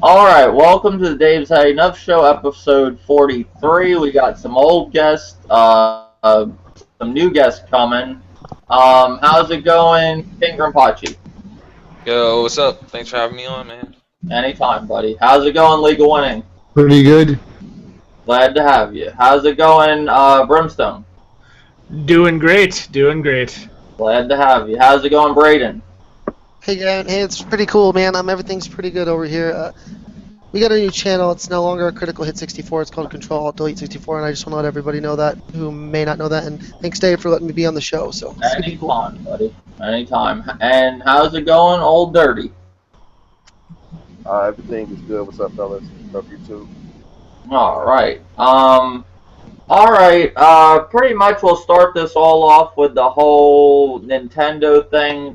Alright, welcome to the Dave's HadeNuFF Show, episode 43. We got some old guests, some new guests coming. How's it going, King Grimpachi? Yo, what's up? Thanks for having me on, man. Anytime, buddy. How's it going, Legal Winning? Pretty good. Glad to have you. How's it going, Brimstone? Doing great, doing great. Glad to have you. How's it going, Braden? Hey, it's pretty cool, man. Everything's pretty good over here. We got a new channel. It's no longer a Critical Hit 64. It's called Control Alt Delete 64, and I just want to let everybody know that who may not know that. And thanks, Dave, for letting me be on the show. So Anytime, buddy. Anytime. And how's it going, Old Dirty? Everything is good. What's up, fellas? Love you too. Alright. Pretty much we'll start this all off with the whole Nintendo thing.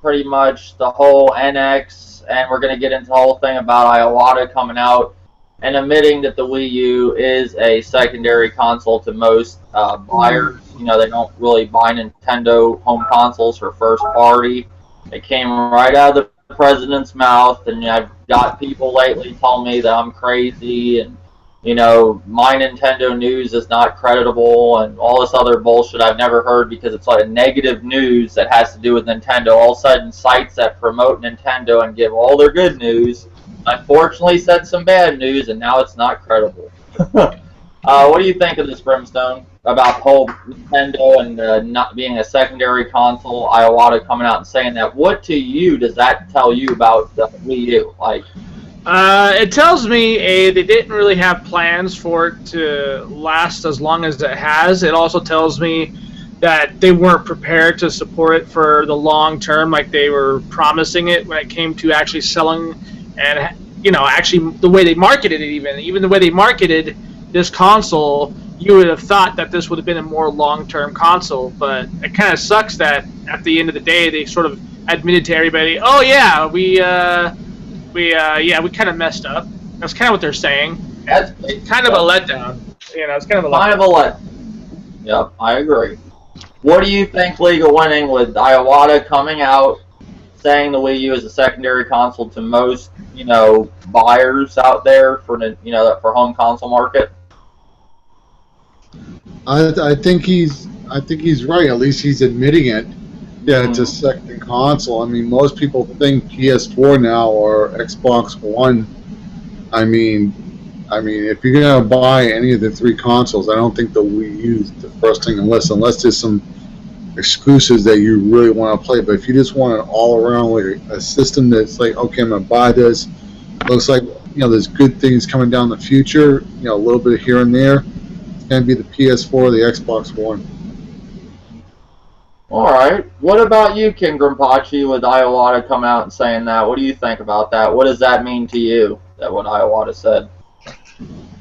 Pretty much the whole NX, and we're going to get into the whole thing about Iwata coming out and admitting that the Wii U is a secondary console to most buyers. You know, they don't really buy Nintendo home consoles for first party. It came right out of the president's mouth, and I've got people lately telling me that I'm crazy, and you know, my Nintendo news is not creditable and all this other bullshit I've never heard because it's like negative news that has to do with Nintendo. All of a sudden, sites that promote Nintendo and give all their good news, unfortunately said some bad news, and now it's not credible. What do you think of this, Brimstone, about the whole Nintendo and not being a secondary console, Iwata coming out and saying that? What to you does that tell you about the Wii U? Like, it tells me, they didn't really have plans for it to last as long as it has. It also tells me that they weren't prepared to support it for the long term like they were promising it when it came to actually selling and, you know, actually the way they marketed it even the way they marketed this console, you would have thought that this would have been a more long-term console, but it kind of sucks that at the end of the day they sort of admitted to everybody, oh yeah, we kind of messed up. That's kind of what they're saying. It's kind of a letdown. You know, it's kind of a letdown. Yep, I agree. What do you think, Legal Winning, with Iwata coming out saying the Wii U is a secondary console to most, you know, buyers out there for the, you know, for home console market? I think he's right. At least he's admitting it. Yeah, it's a second console. I mean, most people think PS4 now or Xbox One. I mean, if you're gonna buy any of the three consoles, I don't think the Wii U is the first thing unless there's some exclusives that you really want to play. But if you just want an all-around like a system that's like, okay, I'm gonna buy this. Looks like, you know, there's good things coming down the future. You know, a little bit here and there. It's gonna be the PS4 or the Xbox One. Alright, what about you, King Grimpachi, with Iwata coming out and saying that? What do you think about that? What does that mean to you, that what Iwata said?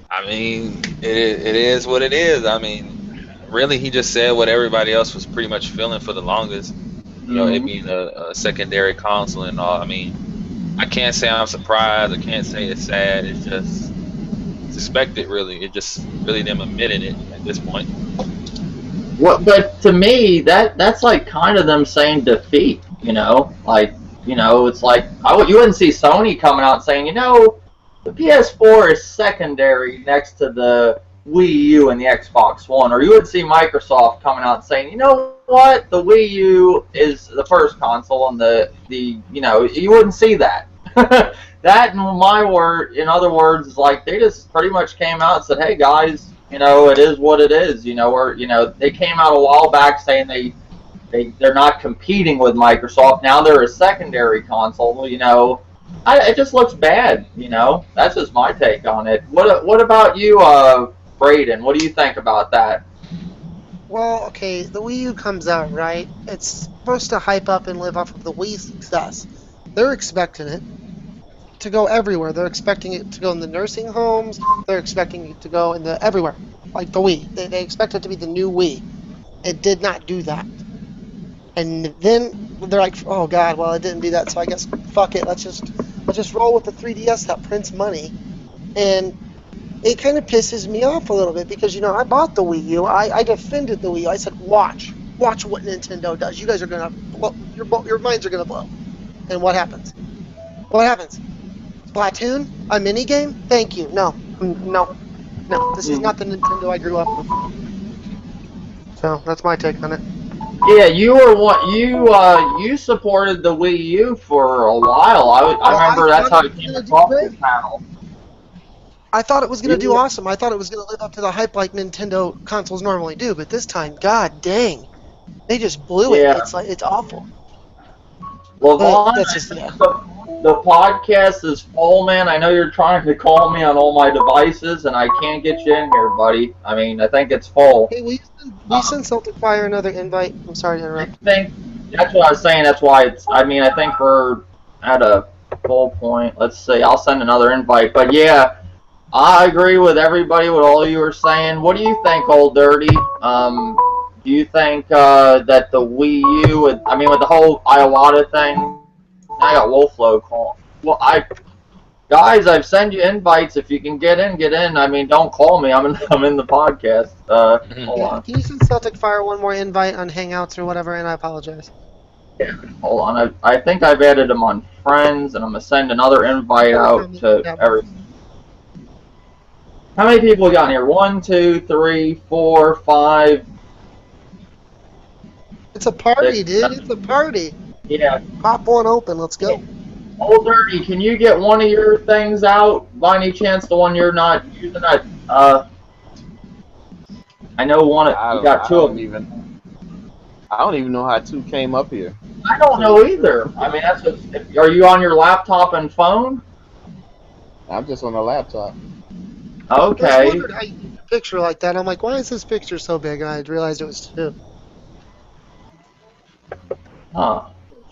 I mean, it is what it is. I mean, really, he just said what everybody else was pretty much feeling for the longest. You know, it being a secondary console and all. I mean, I can't say I'm surprised. I can't say it's sad. It's just suspected, really. It just really them admitting it at this point. What, but to me, that's like kind of them saying defeat, you know? Like, you know, it's like, you wouldn't see Sony coming out saying, you know, the PS4 is secondary next to the Wii U and the Xbox One. Or you would see Microsoft coming out saying, you know what, the Wii U is the first console and the you know, you wouldn't see that. That, in other words, is like they just pretty much came out and said, hey guys, you know, it is what it is. You know, or you know, they came out a while back saying they're not competing with Microsoft. Now they're a secondary console. You know, it just looks bad. You know, that's just my take on it. What about you, Braden? What do you think about that? well, okay, the Wii U comes out, right? It's supposed to hype up and live off of the Wii success. They're expecting it to go everywhere. They're expecting it to go in the nursing homes. They're expecting it to go in the everywhere, like the Wii. They expect it to be the new Wii. It did not do that. And then they're like, oh god, well it didn't do that, so I guess fuck it. Let's just roll with the 3DS that prints money. And it kind of pisses me off a little bit because, you know, I bought the Wii U. I defended the Wii U. I said, watch what Nintendo does. You guys are gonna blow, your minds are gonna blow. And what happens? What happens? Splatoon? A mini game? Thank you. No. No. No. This is not the Nintendo I grew up with. So that's my take on it. Yeah, you were you supported the Wii U for a while. I remember that's how it came across the panel. I thought it was going to do awesome. I thought it was going to live up to the hype like Nintendo consoles normally do, but this time, god dang, they just blew it. It's awful. Well, Vaughn, the podcast is full, man. I know you're trying to call me on all my devices, and I can't get you in here, buddy. I mean, I think it's full. Hey, will you send Celtic Fire another invite? I'm sorry to interrupt. I think that's what I was saying. That's why it's. I mean, I think we're at a full point. Let's see. I'll send another invite. But yeah, I agree with everybody with all you were saying. What do you think, Old Dirty? Do you think that the Wii U, with the whole Iwata thing? I got Wolflow call. Well, guys, I've sent you invites. If you can get in, get in. I mean, don't call me. I'm in the podcast. Hold on. Can you send Celtic Fire one more invite on Hangouts or whatever? And I apologize. Yeah, hold on. I think I've added him on Friends, and I'm gonna send another invite out to everyone. How many people we got in here? 1, 2, 3, 4, 5. It's a party, dude. It's a party. Yeah. Pop one open. Let's go. Old Dirty, can you get one of your things out by any chance? The one you're not using? I know one. You got two of them. I don't even know how 2 came up here. I don't know either. I mean, that's what. Are you on your laptop and phone? I'm just on a laptop. Okay. I wondered how you get a picture like that. I'm like, why is this picture so big? And I realized it was 2. Huh.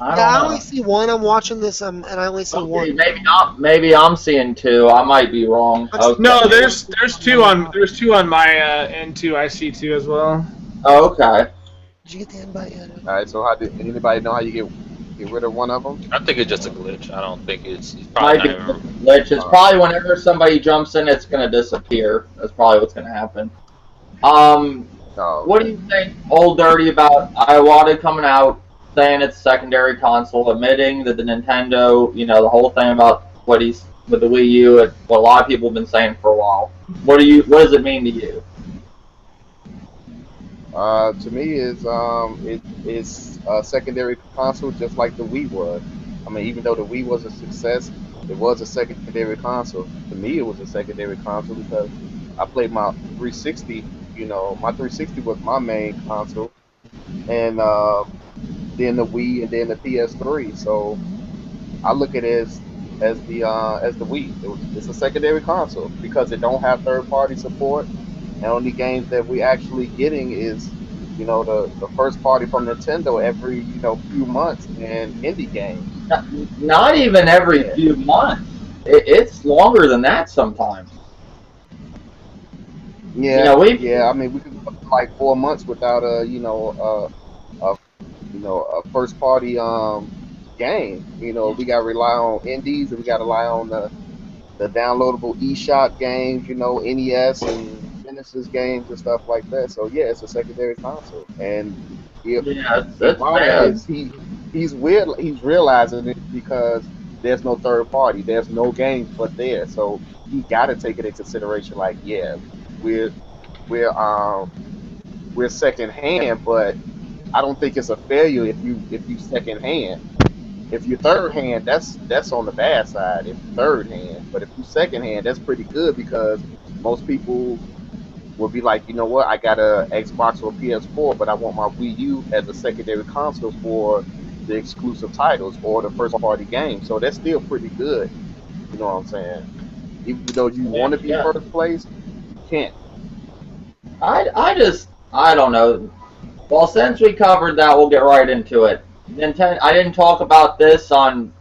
I only see one. I'm watching this, and I only see one. Maybe I'm seeing 2. I might be wrong. Okay. No, there's 2 on my end too. I see 2 as well. Oh, okay. Did you get the invite yet? All right. So anybody know how you get rid of one of them? I think it's just a glitch. I don't think it's probably might be a glitch. It's probably whenever somebody jumps in, it's gonna disappear. That's probably what's gonna happen. What do you think, Old Dirty, about Iwata coming out, saying it's a secondary console, admitting that the Nintendo, the whole thing about what he's with the Wii U, what a lot of people have been saying for a while. What does it mean to you? To me, it's a secondary console, just like the Wii was. I mean, even though the Wii was a success, it was a secondary console. To me, it was a secondary console because I played my 360. My 360 was my main console, and then the Wii, and then the PS3. So I look at it as the Wii. It's a secondary console because it don't have third-party support. And only games that we actually getting is, the first party from Nintendo every, few months, and indie games. Not even every few months. It's longer than that sometimes. Yeah, I mean, we could go like 4 months without a first party game. We gotta rely on indies, and we gotta rely on the downloadable eShop games, NES and Genesis games and stuff like that. So yeah, it's a secondary console, and he's realizing it because there's no third party, there's no games but there. So he got to take it into consideration. Like, yeah, we're second hand, but I don't think it's a failure if you second hand. If you're third hand, that's on the bad side. If you're third hand, but if you second hand, that's pretty good because most people will be like, you know what, I got a Xbox or PS4, but I want my Wii U as a secondary console for the exclusive titles or the first party games. So that's still pretty good. You know what I'm saying? Even though you want to be first place, you can't. I don't know. Well, since we covered that, we'll get right into it. I didn't talk about this on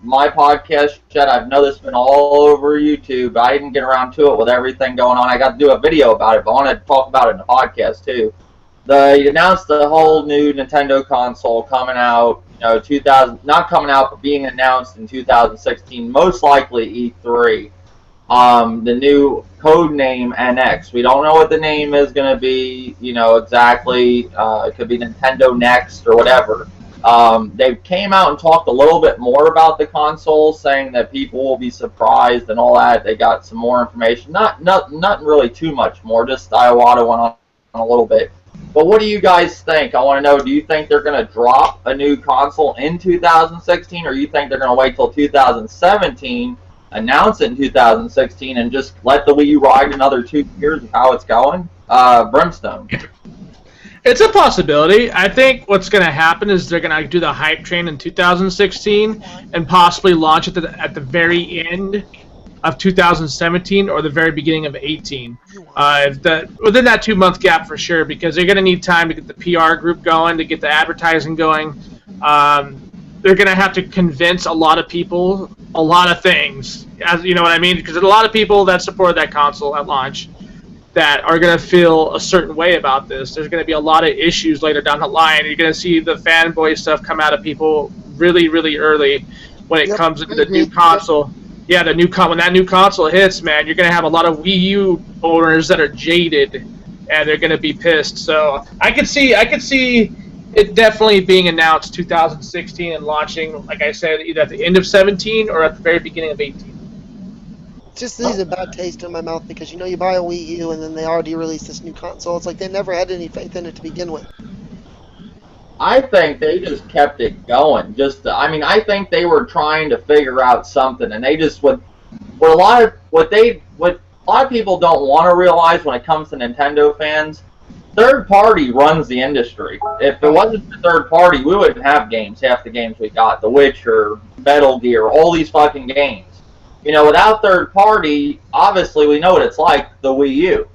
my podcast yet. I know this has been all over YouTube, but I didn't get around to it with everything going on. I got to do a video about it, but I want to talk about it in the podcast too. They announced the whole new Nintendo console coming out, not coming out, but being announced in 2016, most likely E3. The new code name NX. We don't know what the name is going to be, exactly. It could be Nintendo Next or whatever. They came out and talked a little bit more about the console, saying that people will be surprised and all that. They got some more information. Nothing really too much more. Just Iwata went on a little bit. But what do you guys think? I want to know, do you think they're going to drop a new console in 2016, or you think they're going to wait till 2017, announce it in 2016, and just let the Wii U ride another 2 years of how it's going? Brimstone. It's a possibility. I think what's going to happen is they're going to do the hype train in 2016 and possibly launch it at the very end of 2017 or the very beginning of 18. Within that 2-month gap for sure, because they're going to need time to get the PR group going, to get the advertising going. They're going to have to convince a lot of people a lot of things, as you know what I mean? Because there's a lot of people that supported that console at launch that are going to feel a certain way about this. There's going to be a lot of issues later down the line. You're going to see the fanboy stuff come out of people really, really early when it comes into the new console. Yeah, when that new console hits, man, you're going to have a lot of Wii U owners that are jaded, and they're going to be pissed. So I could see it definitely being announced 2016 and launching, like I said, either at the end of 17 or at the very beginning of 18. It just leaves a bad taste in my mouth because, you know, you buy a Wii U and then they already released this new console. It's like they never had any faith in it to begin with. I think they just kept it going. I think they were trying to figure out something, and they just what a lot of people don't want to realize when it comes to Nintendo fans. Third party runs the industry. If it wasn't for third party, we wouldn't have games. Half the games we got, The Witcher, Metal Gear, all these fucking games. You know, without third party, obviously we know what it's like. The Wii U.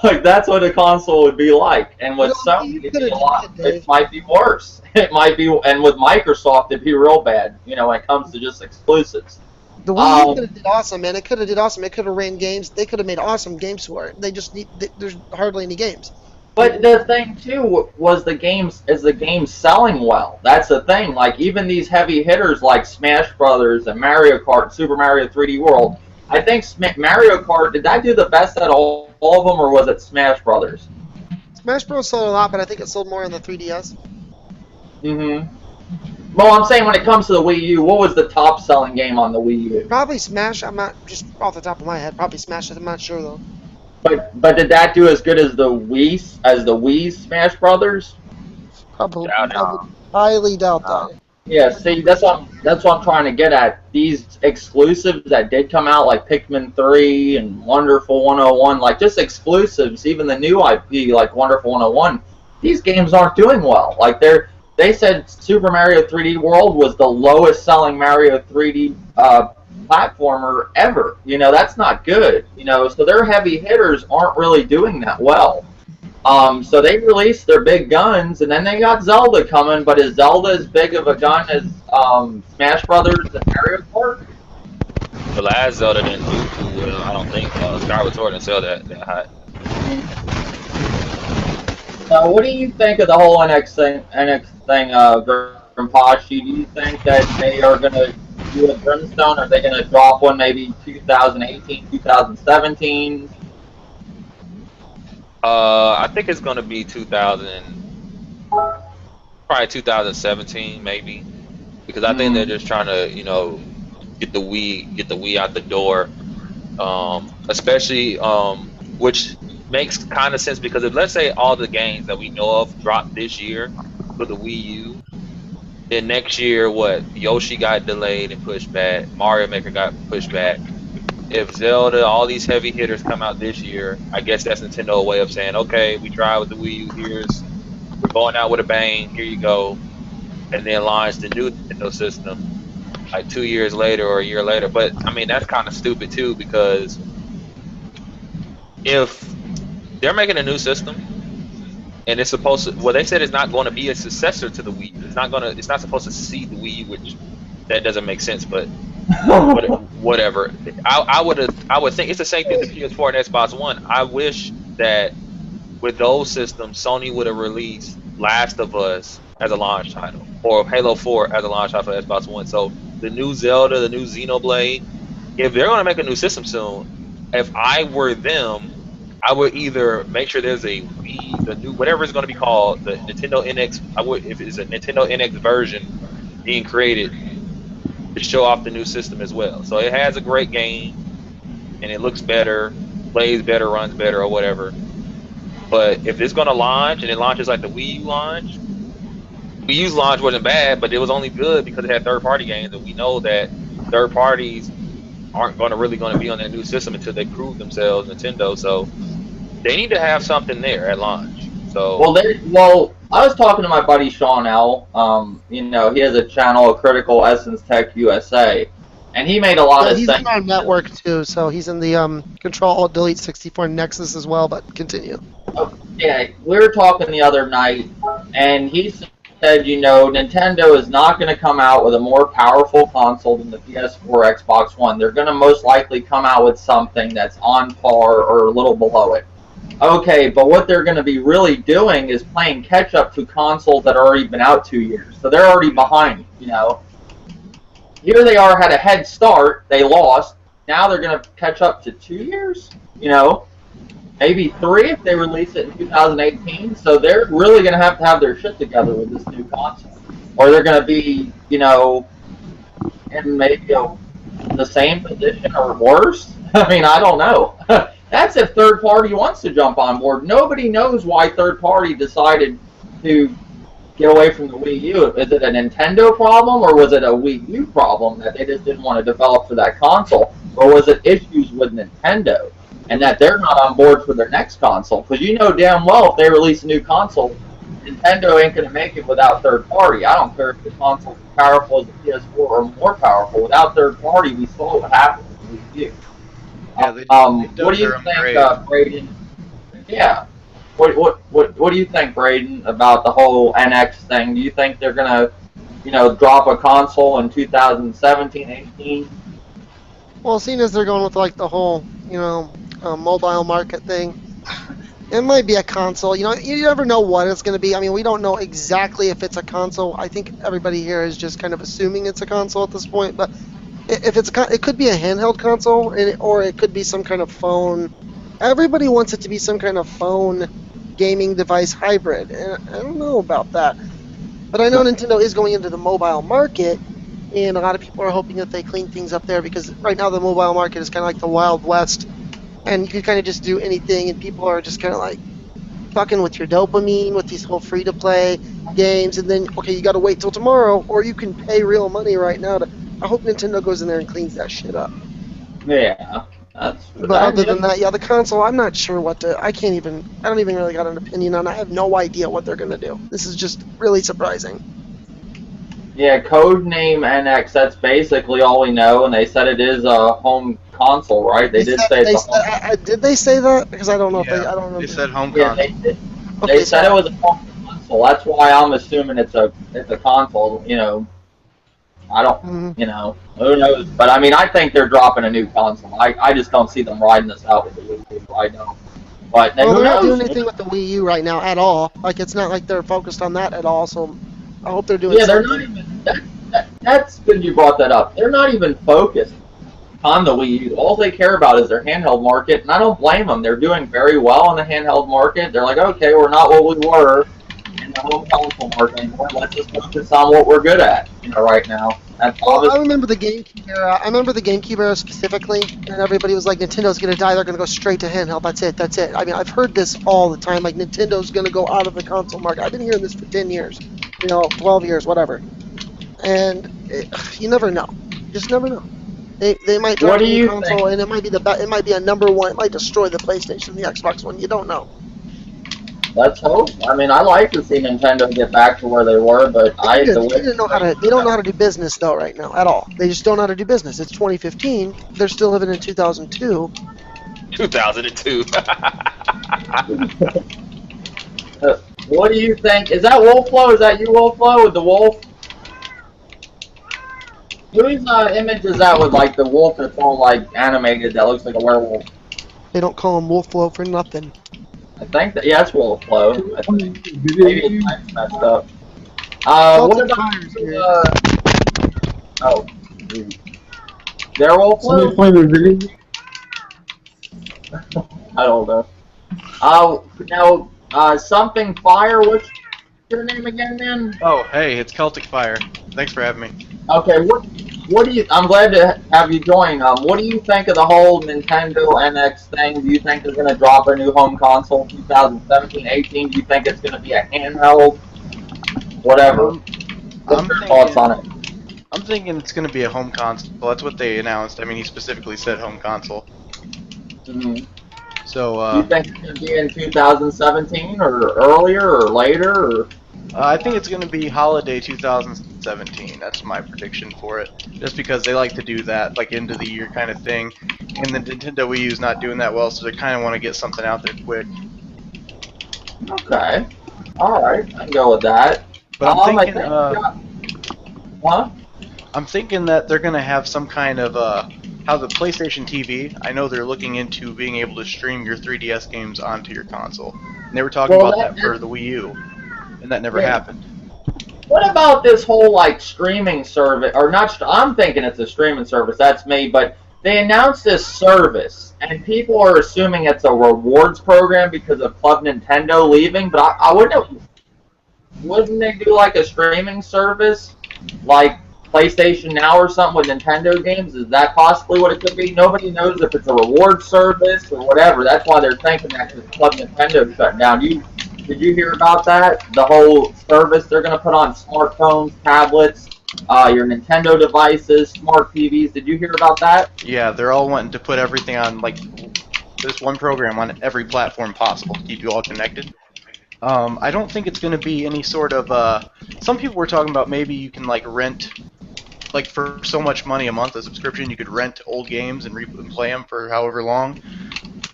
Like, that's what a console would be like. And with Sony, it might be worse. It might be, and with Microsoft, it'd be real bad, you know, when it comes to just exclusives. The Wii U could have did awesome, man. It could have did awesome. It could have ran games. They could have made awesome games for it. They just there's hardly any games. But the thing, too, was the games selling well? That's the thing. Like, even these heavy hitters like Smash Brothers and Mario Kart, Super Mario 3D World, I think Mario Kart, did that do the best at all of them, or was it Smash Brothers? Smash Bros. Sold a lot, but I think it sold more on the 3DS. Mm-hmm. Well, I'm saying when it comes to the Wii U, what was the top-selling game on the Wii U? Probably Smash. I'm not, just off the top of my head, probably Smash. I'm not sure, though. But did that do as good as the Wii Smash Brothers? Probably. I would highly doubt that. Yeah, see, that's what I'm trying to get at. These exclusives that did come out, like Pikmin 3 and Wonderful 101, like just exclusives, even the new IP, like Wonderful 101, these games aren't doing well. Like they said Super Mario 3D World was the lowest selling Mario 3D platformer ever. You know, that's not good. You know, so their heavy hitters aren't really doing that well. So they released their big guns, and then they got Zelda coming, but is Zelda as big of a gun as Smash Brothers and Mario Kart? The last Zelda didn't do too well, I don't think. Skyward Sword didn't sell that hot. So what do you think of the whole NX thing, Grimpashi? Do you think that they are going to do a Brimstone, or are they going to drop one maybe 2018, 2017? I think it's gonna be probably 2017 maybe, because I think they're just trying to, you know, get the Wii out the door, especially which makes kind of sense because if let's say all the games that we know of drop this year for the Wii U, then next year Yoshi got delayed and pushed back, Mario Maker got pushed back. If Zelda, all these heavy hitters come out this year, I guess that's Nintendo's way of saying, okay, we tried with the Wii U, we're going out with a bang, here you go, and then launch the new Nintendo system like 2 years later or a year later. But I mean, that's kind of stupid too, because if they're making a new system and it's supposed to, well, they said it's not going to be a successor to the Wii U. It's not supposed to see the Wii U, which that doesn't make sense, but whatever. I would think it's the same thing with the PS4 and Xbox One. I wish that with those systems, Sony would have released Last of Us as a launch title, or Halo 4 as a launch title for Xbox One. So the new Zelda, the new Xenoblade, if they're going to make a new system soon, if I were them, I would either make sure there's a Wii, the new whatever it's going to be called, the Nintendo NX. I would, if it's a Nintendo NX version being created, to show off the new system as well. So it has a great game, and it looks better, plays better, runs better, or whatever. But if it's going to launch and it launches like the Wii U launch, Wii U's launch wasn't bad, but it was only good because it had third-party games, and we know that third parties aren't really going to be on that new system until they prove themselves, Nintendo. So they need to have something there at launch. So well, I was talking to my buddy Sean L. You know, he has a channel, Critical Essence Tech USA, and he made a lot of he's sense. in our network too, so he's in the Control-Alt-Delete 64 Nexus as well. But continue. Yeah, we were talking the other night, and he said, you know, Nintendo is not going to come out with a more powerful console than the PS4, Xbox One. They're going to most likely come out with something that's on par or a little below it. Okay, but what they're going to be really doing is playing catch-up to consoles that have already been out 2 years. So they're already behind, you know. Here they are, had a head start, they lost. Now they're going to catch up to 2 years, you know. Maybe 3 if they release it in 2018. So they're really going to have their shit together with this new console. Or they're going to be, you know, in maybe the same position or worse. I mean, I don't know. That's if third party wants to jump on board. Nobody knows why third party decided to get away from the Wii U. Is it a Nintendo problem, or was it a Wii U problem that they just didn't want to develop for that console? Or was it issues with Nintendo and that they're not on board for their next console? Because you know damn well if they release a new console, Nintendo ain't going to make it without third party. I don't care if the console's as powerful as the PS4 or more powerful. Without third party, we saw what happened with the Wii U. Yeah, What do you think, Braden? Yeah. What do you think, Braden, about the whole NX thing? Do you think they're gonna, you know, drop a console in 2017, 18? Well, seeing as they're going with like the whole, you know, mobile market thing, it might be a console. You know, you never know what it's going to be. I mean, we don't know exactly if it's a console. I think everybody here is just kind of assuming it's a console at this point, but if it's it could be a handheld console, or it could be some kind of phone. Everybody wants it to be some kind of phone gaming device hybrid, and I don't know about that. But I know Nintendo is going into the mobile market, and a lot of people are hoping that they clean things up there, because right now the mobile market is kind of like the Wild West, and you can kind of just do anything, and people are just kind of like fucking with your dopamine with these whole free-to-play games, and then, okay, you got to wait till tomorrow, or you can pay real money right now to... I hope Nintendo goes in there and cleans that shit up. Yeah, but other than that, yeah, the console, I'm not sure what to... I don't even really got an opinion on it. I have no idea what they're going to do. This is just really surprising. Yeah, Codename NX, that's basically all we know, and they said it is a home console, right? They did say it's a home... Did they say that? Because I don't know if Yeah, I don't know. they said home Yeah, console. they did. Okay, They said it was a home console. That's why I'm assuming it's a console, you know. I don't, you know, who knows? But I mean, I think they're dropping a new console. I just don't see them riding this out with the Wii U. I don't. But Well, who they're not knows? doing anything with the Wii U right now at all. Like, it's not like they're focused on that at all. So I hope they're doing. Yeah, they're something. not even. That's good you brought that up. They're not even focused on the Wii U. All they care about is their handheld market, and I don't blame them. They're doing very well in the handheld market. They're like, okay, we're not what we were in the home console market anymore. Let's just focus on what we're good at, you know, right now. Well, I remember the GameCube era. I remember the GameCube era specifically, and everybody was like, Nintendo's going to die. They're going to go straight to handheld. That's it. That's it. I mean, I've heard this all the time. Like, Nintendo's going to go out of the console market. I've been hearing this for 10 years. You know, 12 years, whatever. And you never know. You just never know. They might drop a new console, and it might be it might be a number one. It might destroy the PlayStation and the Xbox One. You don't know. Let's hope. I mean, I like to see Nintendo get back to where they were, but they don't know how to do business though right now at all. They just don't know how to do business. It's 2015. They're still living in 2002. 2002. What do you think? Is that Wolflow? Is that you, Wolflow, with the wolf? Whose image is that with, like, the wolf that's all, like, animated that looks like a werewolf? They don't call him Wolflow for nothing. I think that, yeah, it's Wolflow. I think. Maybe it's messed up. What about, oh. There, Wolflow? Somebody playing the video? I don't know. Now, something fire. What's your name again, man? Oh, hey, it's Celtic Fire. Thanks for having me. Okay, what do you? I'm glad to have you join. What do you think of the whole Nintendo NX thing? Do you think they're gonna drop a new home console 2017, 18? Do you think it's gonna be a handheld? Whatever. What's your thoughts on it? I'm thinking it's going to be a home console. That's what they announced. I mean, he specifically said home console. Mm-hmm. So, do you think it's gonna be in 2017 or earlier or later? Or? I think it's going to be holiday 2017. That's my prediction for it. Just because they like to do that, like end of the year kind of thing. And the Nintendo Wii U's not doing that well, so they kind of want to get something out there quick. Okay. Alright, I can go with that. But I'm thinking, what? I'm thinking that they're going to have some kind of, how the PlayStation TV, I know they're looking into being able to stream your 3DS games onto your console. And they were talking about that for the Wii U. And that never happened. What about this whole like streaming service, or not? I'm thinking it's a streaming service. That's me, but they announced this service, and people are assuming it's a rewards program because of Club Nintendo leaving. But I wouldn't they do like a streaming service, like PlayStation Now or something with Nintendo games? Is that possibly what it could be? Nobody knows if it's a reward service or whatever. That's why they're thinking that because Club Nintendo shut down. Did you hear about that? The whole service they're going to put on smartphones, tablets, your Nintendo devices, smart TVs. Did you hear about that? Yeah, they're all wanting to put everything on, like, this one program on every platform possible to keep you all connected. I don't think it's going to be any sort of, some people were talking about maybe you can, like, rent, like, for so much money a month, a subscription, you could rent old games and play them for however long.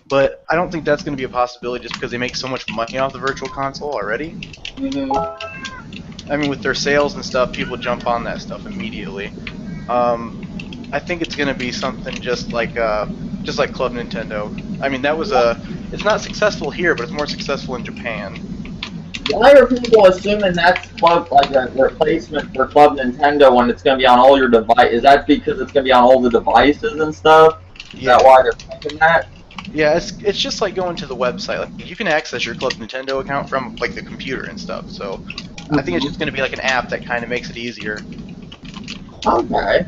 But I don't think that's going to be a possibility just because they make so much money off the Virtual Console already. Mm-hmm. I mean, with their sales and stuff, people jump on that stuff immediately. I think it's going to be something just like Club Nintendo. I mean, that was it's not successful here, but it's more successful in Japan. Why are people assuming that's like a replacement for Club Nintendo when it's going to be on all your devices? Is that because it's going to be on all the devices and stuff? Is that why they're thinking that? Yeah, it's just like going to the website. Like, you can access your Club Nintendo account from like the computer and stuff. So I think it's just going to be like an app that kind of makes it easier. Okay.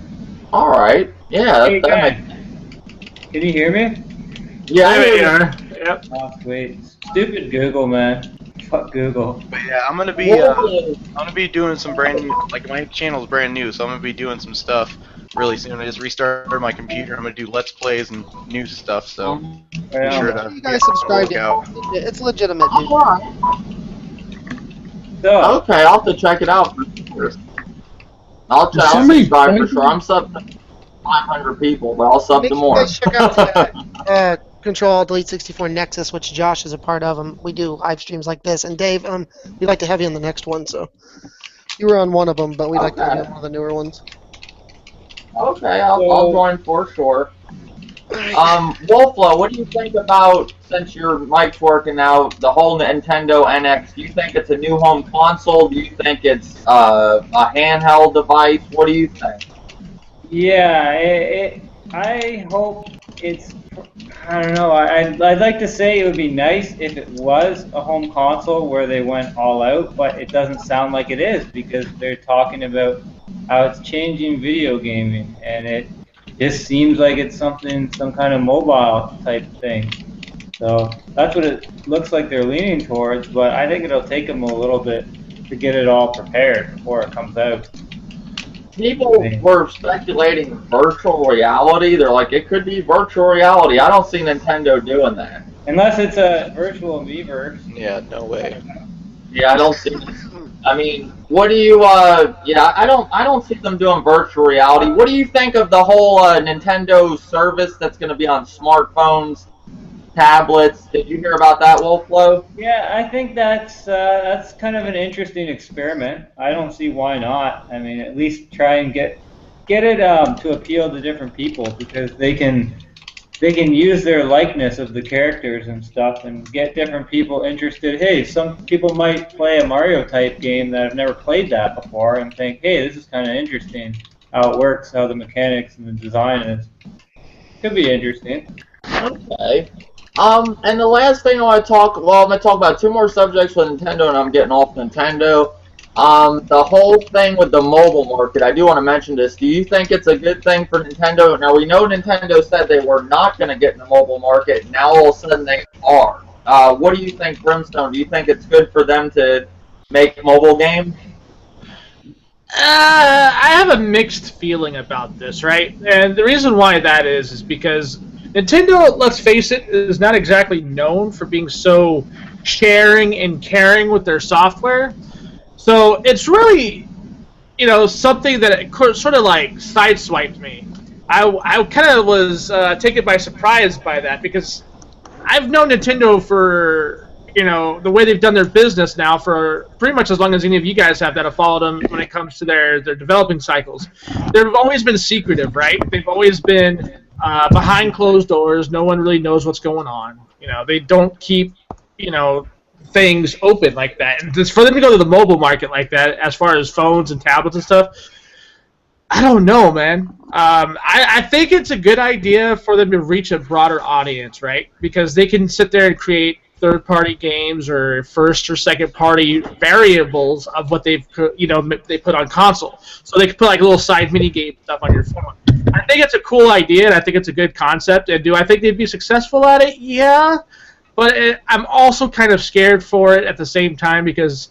All right. Yeah. Hey, guys. Can you hear me? Yeah, I hear you. Yep. Oh, sweet. Stupid Google, man. Fuck Google. But yeah, I'm gonna be doing some brand new. Like, my channel's brand new, so I'm gonna be doing some stuff really soon. I just restarted my computer. I'm gonna do Let's Plays and new stuff. So be sure to You guys subscribe to it. It's legitimate, dude. So, Okay, I'll have to check it out for sure. I'll subscribe for sure. I'm sub to 500 people, but I'll sub Make to sure more. you guys check out Control Delete 64 Nexus, which Josh is a part of. We do live streams like this, and Dave, we'd like to have you on the next one. So you were on one of them, but we'd like to have you on one of the newer ones. Okay, I'll join for sure. Wolflo, what do you think about, since your mic's working now, the whole Nintendo NX? Do you think it's a new home console? Do you think it's a handheld device? What do you think? yeah, I hope it's, I don't know, I'd like to say it would be nice if it was a home console where they went all out, but it doesn't sound like it is because they're talking about how it's changing video gaming, and it just seems like it's some kind of mobile type thing. So that's what it looks like they're leaning towards, but I think it'll take them a little bit to get it all prepared before it comes out. People were speculating virtual reality. They're like, it could be virtual reality. I don't see Nintendo doing that. Unless it's a virtual Miiverse. Yeah, no way. Yeah, I don't see. I mean, what do you? Yeah, I don't see them doing virtual reality. What do you think of the whole Nintendo service that's going to be on smartphones, tablets? Did you hear about that, Wolflo? Yeah, I think that's kind of an interesting experiment. I don't see why not. I mean, at least try and get it to appeal to different people, because they can use their likeness of the characters and stuff and get different people interested. Hey, some people might play a Mario type game that have never played that before and think, hey, this is kind of interesting, how it works, how the mechanics and the design is. Could be interesting. Okay. And the last thing I want to talk, well, I'm going to talk about two more subjects with Nintendo, and I'm getting off Nintendo. The whole thing with the mobile market, I do want to mention this. Do you think it's a good thing for Nintendo? Now, we know Nintendo said they were not going to get in the mobile market. Now, all of a sudden, they are. What do you think, Brimstone? Do you think it's good for them to make mobile games? I have a mixed feeling about this, right? And the reason why that is because Nintendo, let's face it, is not exactly known for being so sharing and caring with their software. So it's really, something that sort of like sideswiped me. I kind of was taken by surprise by that because I've known Nintendo for the way they've done their business now for pretty much as long as any of you guys have that have followed them when it comes to their developing cycles. They've always been secretive, right? They've always been behind closed doors. No one really knows what's going on. They don't keep things open like that. And just for them to go to the mobile market like that, as far as phones and tablets and stuff, I don't know, man. I think it's a good idea for them to reach a broader audience, right? Because they can sit there and create third-party games or first or second-party variables of what they put on console. So they can put like a little side mini game stuff on your phone. I think it's a cool idea, and I think it's a good concept. And do I think they'd be successful at it? Yeah, but I'm also kind of scared for it at the same time because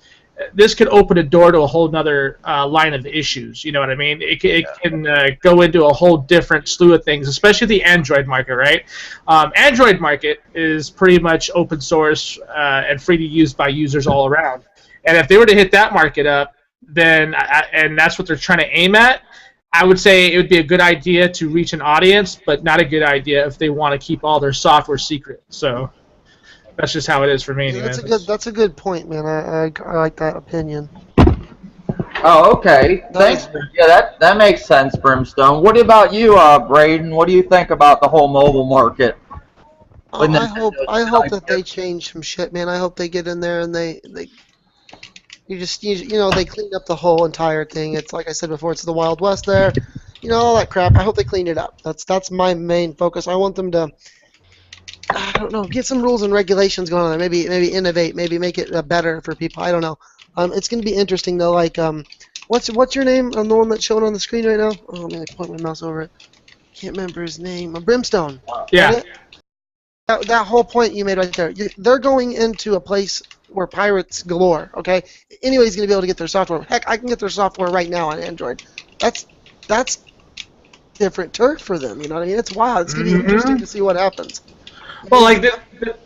this could open a door to a whole other line of issues. You know what I mean? It can go into a whole different slew of things, especially the Android market, right? Android market is pretty much open source and free to use by users all around. And if they were to hit that market up, then and that's what they're trying to aim at, I would say it would be a good idea to reach an audience, but not a good idea if they want to keep all their software secret. So that's just how it is for me. Yeah, that's a good point, man. I like that opinion. Oh, okay. Thanks. Yeah, that makes sense, Brimstone. What about you, Braden? What do you think about the whole mobile market? I hope that they change some shit, man. I hope they get in there and they clean up the whole entire thing. It's like I said before, it's the Wild West there. All that crap. I hope they clean it up. That's my main focus. I want them to, I don't know, get some rules and regulations going on there. Maybe innovate. Maybe make it better for people. I don't know. It's going to be interesting though. Like, what's your name? I'm the one that's showing on the screen right now. Oh man, I point my mouse over it. Can't remember his name. Brimstone. Yeah. That whole point you made right there. They're going into a place where pirates galore. Okay. Anybody's going to be able to get their software. Heck, I can get their software right now on Android. That's different turf for them. You know what I mean? It's wild. It's going to be interesting to see what happens. Well, like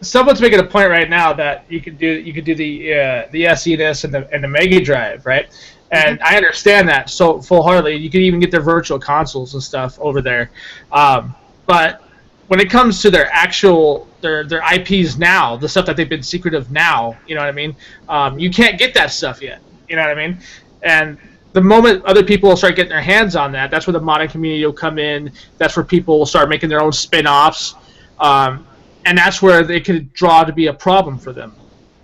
someone's making a point right now that you could do the SNES and the Mega Drive, right? And I understand that so full-heartedly. You could even get their virtual consoles and stuff over there. But when it comes to their actual their IPs now, the stuff that they've been secretive now, you know what I mean? You can't get that stuff yet. You know what I mean? And the moment other people will start getting their hands on that, that's where the modding community will come in. That's where people will start making their own spin-offs. And that's where they could draw to be a problem for them.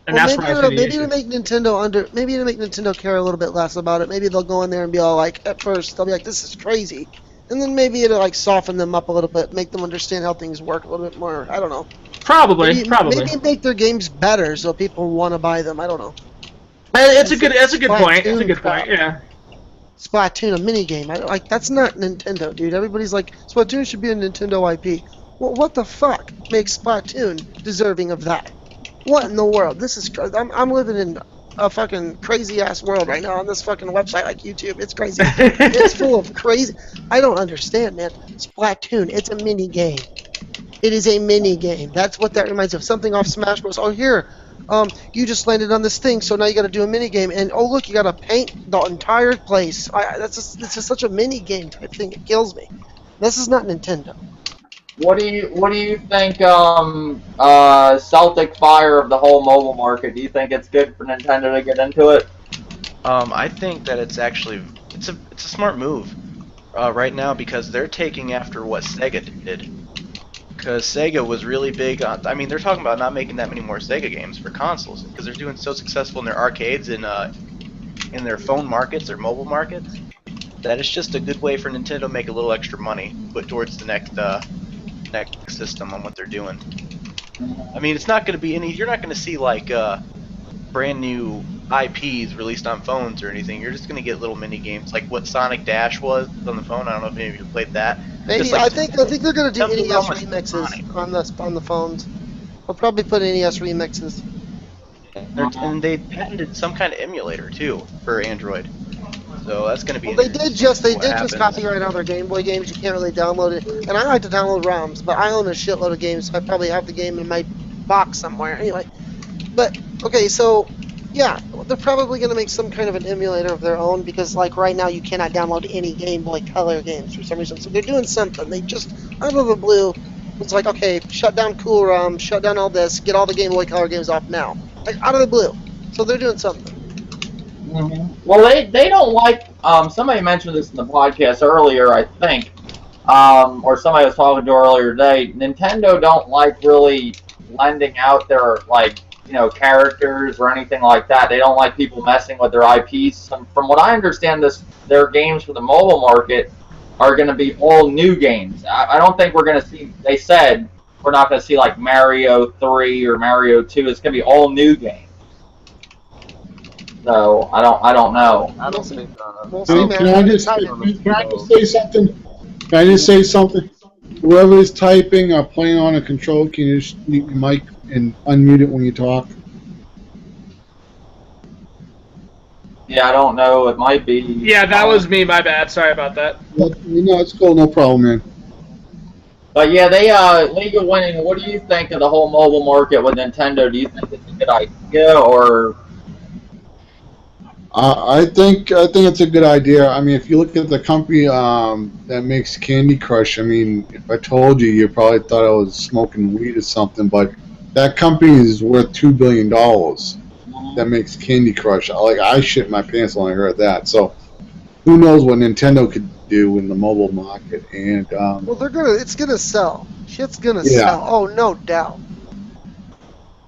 And well, that's maybe to make Nintendo care a little bit less about it. Maybe they'll go in there and be all like, at first they'll be like, this is crazy, and then maybe it'll like soften them up a little bit, make them understand how things work a little bit more. I don't know. Probably. Maybe make their games better so people want to buy them. I don't know. That's a good point. It's a good point. Yeah. Splatoon, a mini game. That's not Nintendo, dude. Everybody's like, Splatoon should be a Nintendo IP. Well, what the fuck makes Splatoon deserving of that? What in the world? This is I'm living in a fucking crazy ass world right now on this fucking website like YouTube. It's crazy. It's full of crazy. I don't understand, man. Splatoon, it's a mini game. It is a mini game. That's what that reminds me of. Something off Smash Bros. Oh, here, you just landed on this thing, so now you got to do a mini game, and oh look, you got to paint the entire place. It's just such a mini game type thing. It kills me. This is not Nintendo. What do you think, Celtic Fire of the whole mobile market? Do you think it's good for Nintendo to get into it? I think that it's a smart move right now because they're taking after what Sega did. Because Sega was really big on. I mean, they're talking about not making that many more Sega games for consoles because they're doing so successful in their arcades and in their phone markets, their mobile markets. That it's just a good way for Nintendo to make a little extra money, put towards the next system on what they're doing. I mean, it's not going to be any. You're not going to see like brand new IPs released on phones or anything. You're just going to get little mini games like what Sonic Dash was on the phone. I don't know if any of you played that. Maybe Like, I think they're going to do something NES almost remixes on the phones. They'll probably put NES remixes. And they patented some kind of emulator too for Android. So that's going to be. Well, they did just copyright other Game Boy games. You can't really download it, and I like to download ROMs, but I own a shitload of games, so I probably have the game in my box somewhere. Anyway, but okay, so yeah, they're probably going to make some kind of an emulator of their own because, like, right now you cannot download any Game Boy Color games for some reason. So they're doing something. They just out of the blue, it's like, okay, shut down Cool ROM, shut down all this, get all the Game Boy Color games off now, like out of the blue. So they're doing something. Well, they don't like, somebody mentioned this in the podcast earlier, I think, or somebody was talking to earlier today. Nintendo don't like really lending out their, like, you know, characters or anything like that. They don't like people messing with their IPs. From what I understand, their games for the mobile market are going to be all new games. I don't think we're going to see, they said, we're not going to see, like, Mario 3 or Mario 2. It's going to be all new games. So I don't know. I don't think. Can I just say something? Can I just say something? Whoever is typing or playing on a controller, can you just mute your mic and unmute it when you talk? Yeah, I don't know. It might be. Yeah, that was me. My bad. Sorry about that. No, it's cool. No problem, man. But yeah, they League of Winning. What do you think of the whole mobile market with Nintendo? Do you think it's a good idea or? I think it's a good idea. I mean, if you look at the company that makes Candy Crush, I mean, if I told you, you probably thought I was smoking weed or something. But that company is worth $2 billion. That makes Candy Crush. I shit my pants when I heard that. So, who knows what Nintendo could do in the mobile market? And well, it's gonna sell. Shit's gonna sell. Oh, no doubt.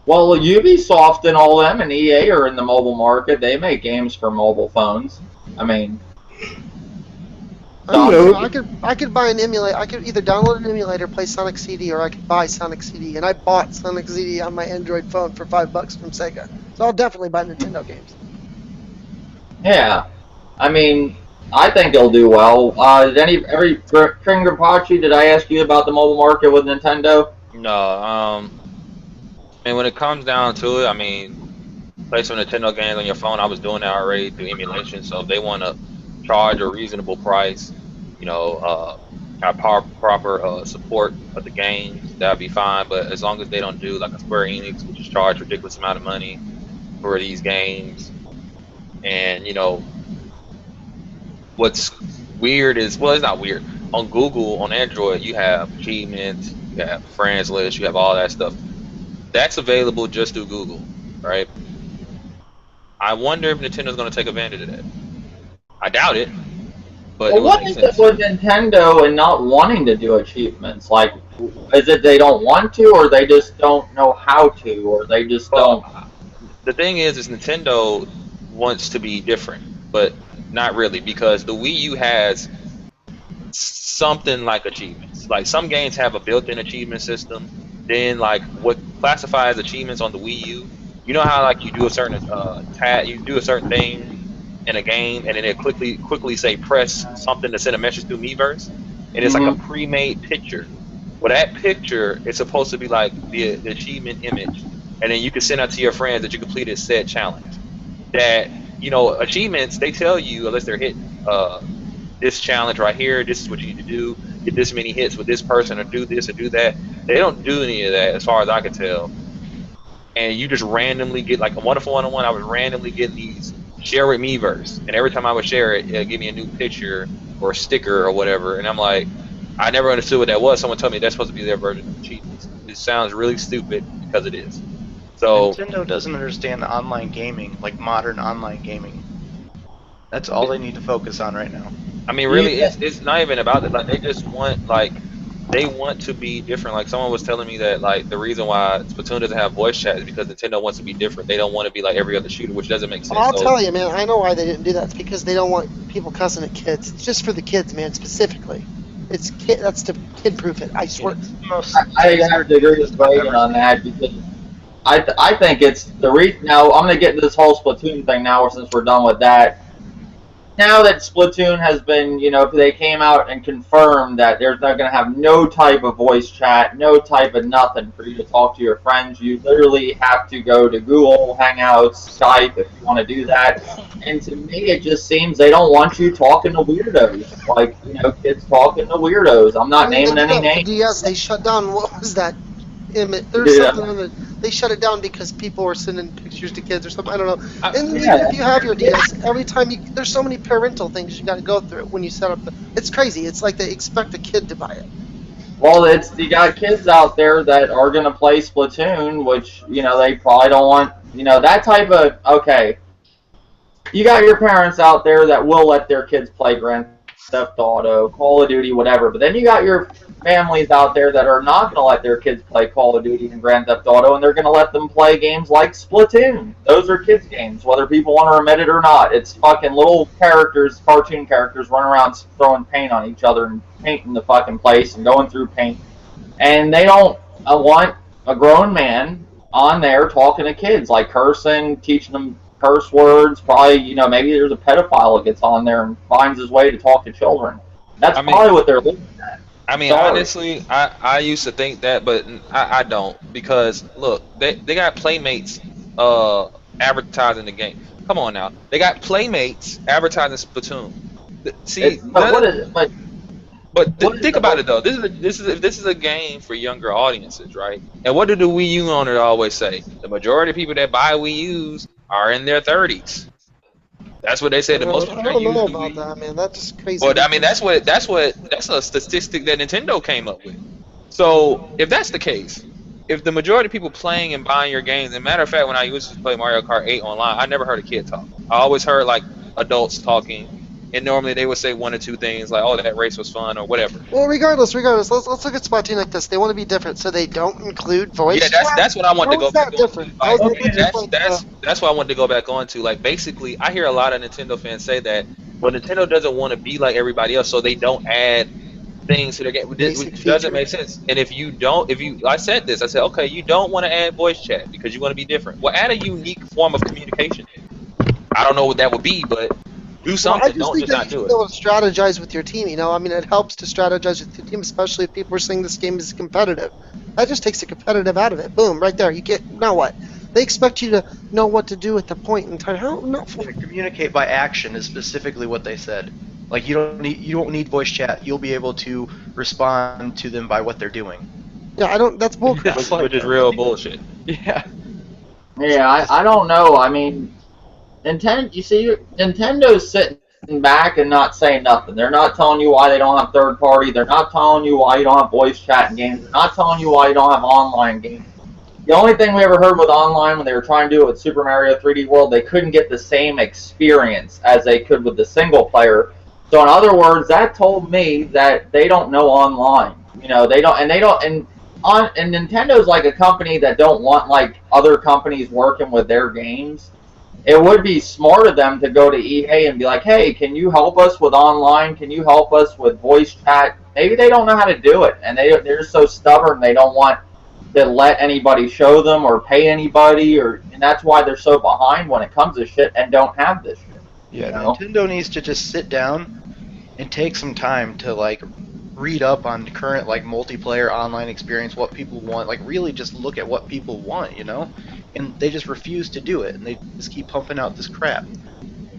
Well, Ubisoft and all them and EA are in the mobile market. They make games for mobile phones. I mean, I could buy an emulator. I could either download an emulator, play Sonic CD, or I could buy Sonic CD. And I bought Sonic CD on my Android phone for $5 from Sega. So I'll definitely buy Nintendo games. Yeah, I mean, I think they'll do well. Did I ask you about the mobile market with Nintendo? No. And when it comes down to it, I mean, play some Nintendo games on your phone. I was doing that already through emulation. So if they want to charge a reasonable price, you know, have proper support of the games, that'd be fine. But as long as they don't do like a Square Enix, which is charge ridiculous amount of money for these games, and you know, what's weird is, well, it's not weird. On Google, on Android, you have achievements, you have friends list, you have all that stuff. That's available just through Google, right? I wonder if Nintendo's going to take advantage of that. I doubt it, but well, what is it with Nintendo and not wanting to do achievements? Like, is it they don't want to, or they just don't know how to, or they just don't? The thing is Nintendo wants to be different, but not really, because the Wii U has something like achievements. Like some games have a built-in achievement system. Then like what classifies achievements on the Wii U, you know how like you do a certain you do a certain thing in a game, and then it quickly say press something to send a message through Miiverse, and it's like a pre-made picture. Well, that picture is supposed to be like the achievement image, and then you can send out to your friends that you completed said challenge. That, you know, achievements, they tell you, unless they're hitting this challenge right here, this is what you need to do, get this many hits with this person, or do this or do that. They don't do any of that as far as I can tell. And you just randomly get, like a wonderful one-on-one, I was randomly getting these share with Miiverse, and every time I would share it, it'd give me a new picture or a sticker or whatever, and I'm like, I never understood what that was. Someone told me that's supposed to be their version of achievements. It sounds really stupid because it is. So Nintendo doesn't understand the online gaming, like modern online gaming. That's all they need to focus on right now. I mean, really, it's not even about it. Like, they just want, like, they want to be different. Like, someone was telling me that, like, the reason why Splatoon doesn't have voice chat is because Nintendo wants to be different. They don't want to be like every other shooter, which doesn't make sense. I'll tell you, man, I know why they didn't do that. It's because they don't want people cussing at kids. It's just for the kids, man, specifically. It's kid. That's to kid-proof it. I swear. I have to agree with Brayden on that because I think it's the now I'm gonna get into this whole Splatoon thing now since we're done with that. Now that Splatoon has been, they came out and confirmed that they're going to have no type of voice chat, no type of nothing for you to talk to your friends. You literally have to go to Google Hangouts, Skype if you want to do that. And to me, it just seems they don't want you talking to weirdos. Like, kids talking to weirdos. I'm not naming any names. Yes, they shut down, what was that? There's something in it. They shut it down because people were sending pictures to kids or something. I don't know. And even if you have your DS, every time there's so many parental things you got to go through when you set up. It's crazy. It's like they expect a kid to buy it. Well, you got kids out there that are gonna play Splatoon, which they probably don't want. That type of okay. You got your parents out there that will let their kids play Grand Theft Auto, Call of Duty, whatever. But then you got your families out there that are not going to let their kids play Call of Duty and Grand Theft Auto, and they're going to let them play games like Splatoon. Those are kids' games, whether people want to admit it or not. It's fucking little characters, cartoon characters, running around throwing paint on each other and painting the fucking place and going through paint. And they don't want a grown man on there talking to kids, like cursing, teaching them curse words. Probably, maybe there's a pedophile that gets on there and finds his way to talk to children. That's probably what they're looking at. I mean, honestly, I used to think that, but I don't, because look, they got Playmates advertising the game. Come on now, they got Playmates advertising Splatoon. See, think about it though. This is a game for younger audiences, right? And what do the Wii U owners always say? The majority of people that buy Wii U's are in their 30s. That's what they say. The most people I don't know about that, man. That's just crazy. Well, I mean, that's a statistic that Nintendo came up with. So if that's the case, if the majority of people playing and buying your games, and matter of fact, when I used to play Mario Kart 8 online, I never heard a kid talk. I always heard like adults talking. And normally they would say one or two things like, "Oh, that race was fun" or whatever. Well, regardless, let's look at Splatoon like this. They want to be different, so they don't include voice. Yeah, that's what I want to go back on. That's what I wanted to go back on to. Like, basically, I hear a lot of Nintendo fans say that, well, Nintendo doesn't want to be like everybody else, so they don't add things to their game. Which doesn't make sense. And I said this, I said, okay, you don't want to add voice chat because you want to be different. Well, add a unique form of communication. I don't know what that would be, but do something. Don't just not do it. You strategize with your team. I mean, it helps to strategize with your team, especially if people are saying this game is competitive. That just takes the competitive out of it. Boom, right there. You get now what? They expect you to know what to do at the point in time. How? No. Communicate by action is specifically what they said. Like you don't need voice chat. You'll be able to respond to them by what they're doing. Yeah, that's bullcrap. Which is real bullshit. Yeah. Yeah, I don't know. I mean, Nintendo's sitting back and not saying nothing. They're not telling you why they don't have third party. They're not telling you why you don't have voice chat games. They're not telling you why you don't have online games. The only thing we ever heard with online when they were trying to do it with Super Mario 3D World, they couldn't get the same experience as they could with the single player. So in other words, that told me that they don't know online. And Nintendo's like a company that don't want like other companies working with their games. It would be smart of them to go to EA and be like, hey, can you help us with online? Can you help us with voice chat? Maybe they don't know how to do it, and they're just so stubborn they don't want to let anybody show them or pay anybody, and that's why they're so behind when it comes to shit and don't have this shit. Yeah, Nintendo needs to just sit down and take some time to like read up on the current like multiplayer online experience, what people want, like really just look at what people want, and they just refuse to do it, and they just keep pumping out this crap.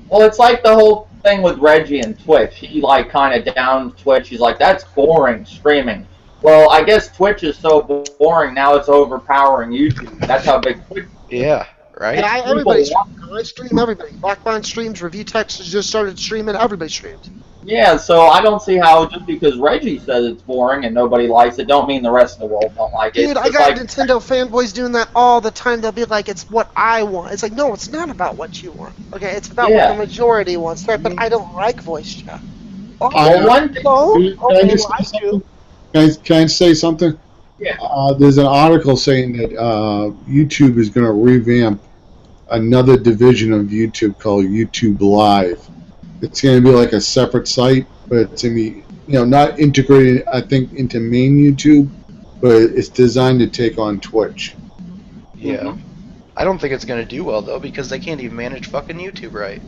Well, it's like the whole thing with Reggie and Twitch. He like kind of downed Twitch. He's like, that's boring streaming. Well, I guess Twitch is so boring now it's overpowering YouTube. That's how big Twitch is. Yeah, right? Yeah, everybody streams. I stream everybody. Blackbond streams, Review Text just started streaming, everybody streams. Yeah, so I don't see how just because Reggie says it's boring and nobody likes it, don't mean the rest of the world don't like it. Dude, I got Nintendo fanboys doing that all the time. They'll be like, it's what I want. It's like, no, it's not about what you want. Okay, it's about what the majority wants. Right? But I don't like voice chat. Can I say something? Yeah. There's an article saying that YouTube is going to revamp another division of YouTube called YouTube Live. it's going to be like a separate site, but it's going to be, not integrated, I think, into main YouTube, but it's designed to take on Twitch. Yeah. I don't think it's going to do well, though, because they can't even manage fucking YouTube right.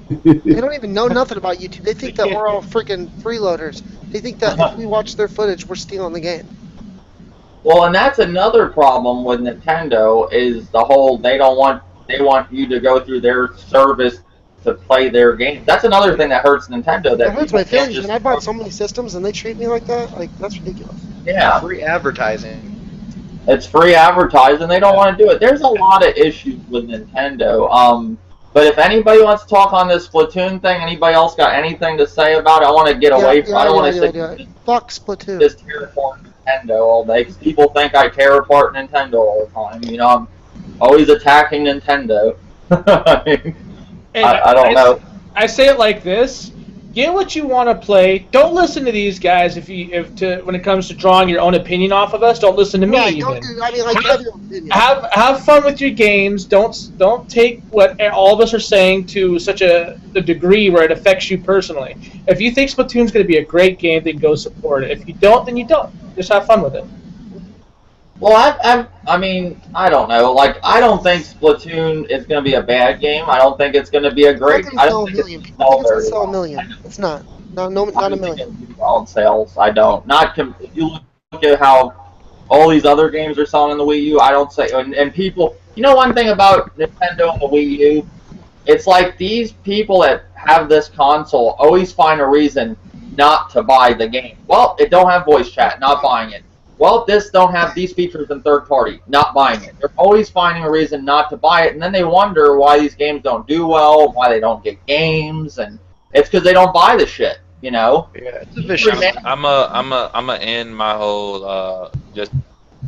They don't even know nothing about YouTube. They think that we're all freaking freeloaders. They think that if we watch their footage, we're stealing the game. Well, and that's another problem with Nintendo is the whole they want you to go through their service to play their game. That's another thing that hurts Nintendo. That It hurts my feelings, and I bought so many systems, and they treat me like that. Like, that's ridiculous. Yeah. Free advertising. It's free advertising. They don't want to do it. There's a lot of issues with Nintendo. But if anybody wants to talk on this Splatoon thing, anybody else got anything to say about it? I want to get away from. I don't want to say fuck Splatoon. Just tear apart Nintendo all day because people think I tear apart Nintendo all the time. I'm always attacking Nintendo. I don't know. I say it like this: get what you want to play. Don't listen to these guys when it comes to drawing your own opinion off of us. Don't listen to me. Right, even. Have fun with your games. Don't take what all of us are saying to such a degree where it affects you personally. If you think Splatoon's going to be a great game, then go support it. If you don't, then you don't. Just have fun with it. Well, I mean, I don't know. Like, I don't think Splatoon is going to be a bad game. I don't think it's going to be a great. I don't think it's going to sell a million. It's not. Not a million. On sales, I don't. If you look at how all these other games are selling on the Wii U, I don't say. And people, one thing about Nintendo and the Wii U, it's like these people that have this console always find a reason not to buy the game. Well, it don't have voice chat, not buying it. Well, this don't have these features in third party, not buying it. They're always finding a reason not to buy it, and then they wonder why these games don't do well, why they don't get games, and it's because they don't buy the shit, Yeah, it's a vicious. I'm a end my whole just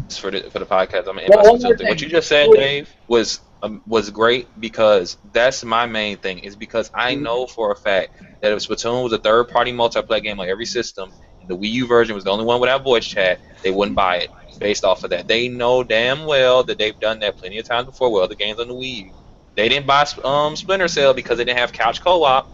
for the podcast. I'm gonna end my something. What you just said, Dave, was great because that's my main thing. Is because I know for a fact that if Splatoon was a third-party multiplayer game on every system, the Wii U version was the only one without voice chat, they wouldn't buy it based off of that. They know damn well that they've done that plenty of times before with other games on the Wii U. They didn't buy Splinter Cell because they didn't have couch co-op.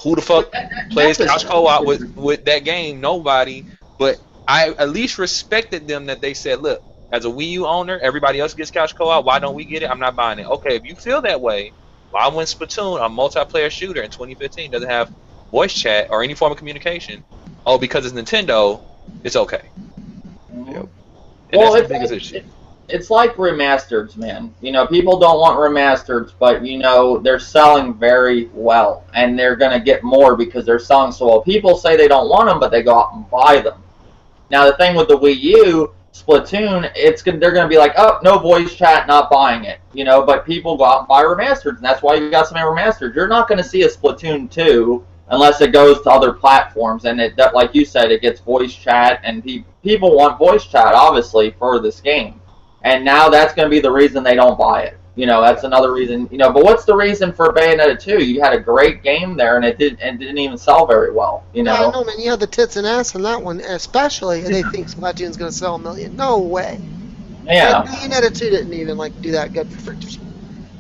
Who the fuck plays couch co-op with that game? Nobody. But I at least respected them that they said, look, as a Wii U owner, everybody else gets couch co-op. Why don't we get it? I'm not buying it. Okay, if you feel that way, why when Splatoon, a multiplayer shooter in 2015, doesn't have voice chat or any form of communication? Oh, because it's Nintendo, it's okay. Yep. Well, that's the biggest issue. It's like remasters, man. People don't want remasters, but they're selling very well, and they're gonna get more because they're selling so well. People say they don't want them, but they go out and buy them. Now, the thing with the Wii U, Splatoon, they're gonna be like, oh, no voice chat, not buying it. But people go out and buy remasters, and that's why you got so many remasters. You're not gonna see a Splatoon 2. Unless it goes to other platforms, and like you said, it gets voice chat, and people want voice chat, obviously, for this game. And now that's going to be the reason they don't buy it. That's another reason. But what's the reason for Bayonetta 2? You had a great game there, and it didn't even sell very well. I know, man. You had the tits and ass in that one, especially, and they think Splatoon's going to sell 1 million. No way. Yeah. Bayonetta 2 didn't even do that good.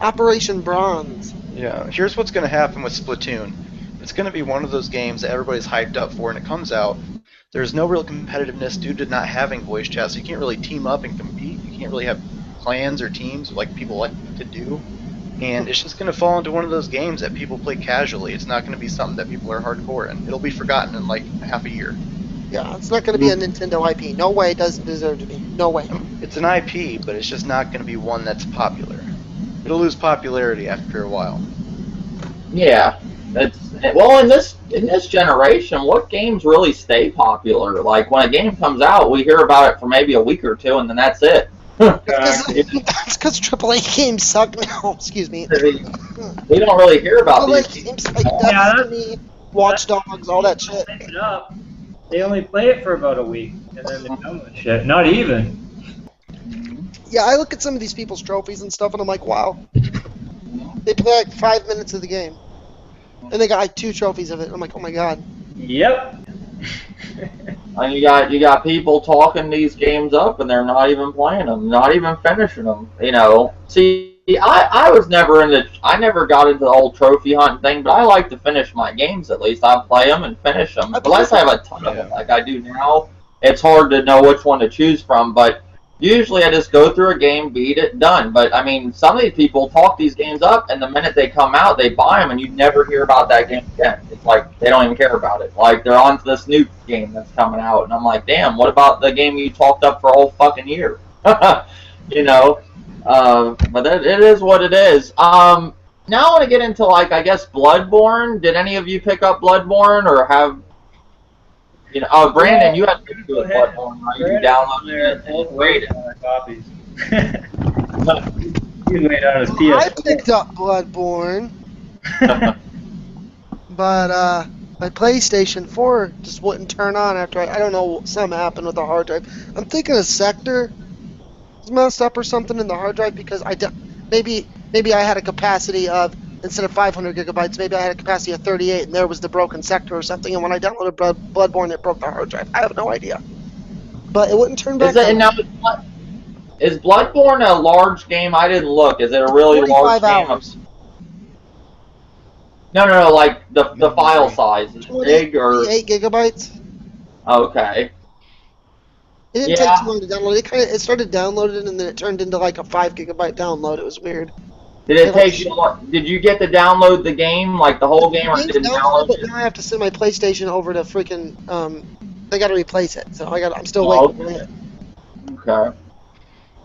Operation Bronze. Yeah. Here's what's going to happen with Splatoon. It's going to be one of those games that everybody's hyped up for, and it comes out. There's no real competitiveness due to not having voice chat, so you can't really team up and compete. You can't really have clans or teams like people like to do. And it's just going to fall into one of those games that people play casually. It's not going to be something that people are hardcore in. It'll be forgotten in like half a year. Yeah, it's not going to be a Nintendo IP. No way it doesn't deserve to be. No way. It's an IP, but it's just not going to be one that's popular. It'll lose popularity after a while. Yeah. Well, in this generation, what games really stay popular? Like, when a game comes out, we hear about it for maybe a week or two, and then that's it. That's because AAA games suck now. Excuse me. We don't really hear about these games like Destiny, Watch Dogs, all that shit. They only play it for about a week, and then they're done with shit. Not even. Yeah, I look at some of these people's trophies and stuff, and I'm like, wow. They play like 5 minutes of the game. And they got like 2 trophies of it. I'm like, oh my god. Yep. And you got people talking these games up, and they're not even playing them, not even finishing them. See, I was never into. I never got into the whole trophy hunting thing, but I like to finish my games at least. I play them and finish them. Unless I have a ton of them, like I do now, it's hard to know which one to choose from. But usually, I just go through a game, beat it, done. But I mean, some of these people talk these games up, and the minute they come out, they buy them, and you never hear about that game again. It's like they don't even care about it. Like they're on to this new game that's coming out, and I'm like, damn, what about the game you talked up for a whole fucking year? You know. But it is what it is. Now I want to get into, like, I guess BloodBorne. Did any of you pick up BloodBorne or have, you know? Oh, Brandon, you had to do BloodBorne, right? You downloaded it and rated copies. You wait on his PS4. I picked up BloodBorne, but my PlayStation 4 just wouldn't turn on after I don't know, something happened with the hard drive. I'm thinking a sector messed up or something in the hard drive because maybe I had a capacity of, instead of 500 gigabytes, maybe I had a capacity of 38 and there was the broken sector or something, and when I downloaded BloodBorne it broke the hard drive. I have no idea, but it wouldn't turn back on. Is BloodBorne a large game? I didn't look. Is it a really large game? Hours. No, like the file size. Is it big or 8 gigabytes? Okay. It didn't take too long to download. It started downloading and then it turned into like a 5 gigabyte download. It was weird. Did it take you? Did you get to download the game, like the whole game, or didn't download it? But now I have to send my PlayStation over to freaking. They got to replace it, so I'm still waiting for it. Okay.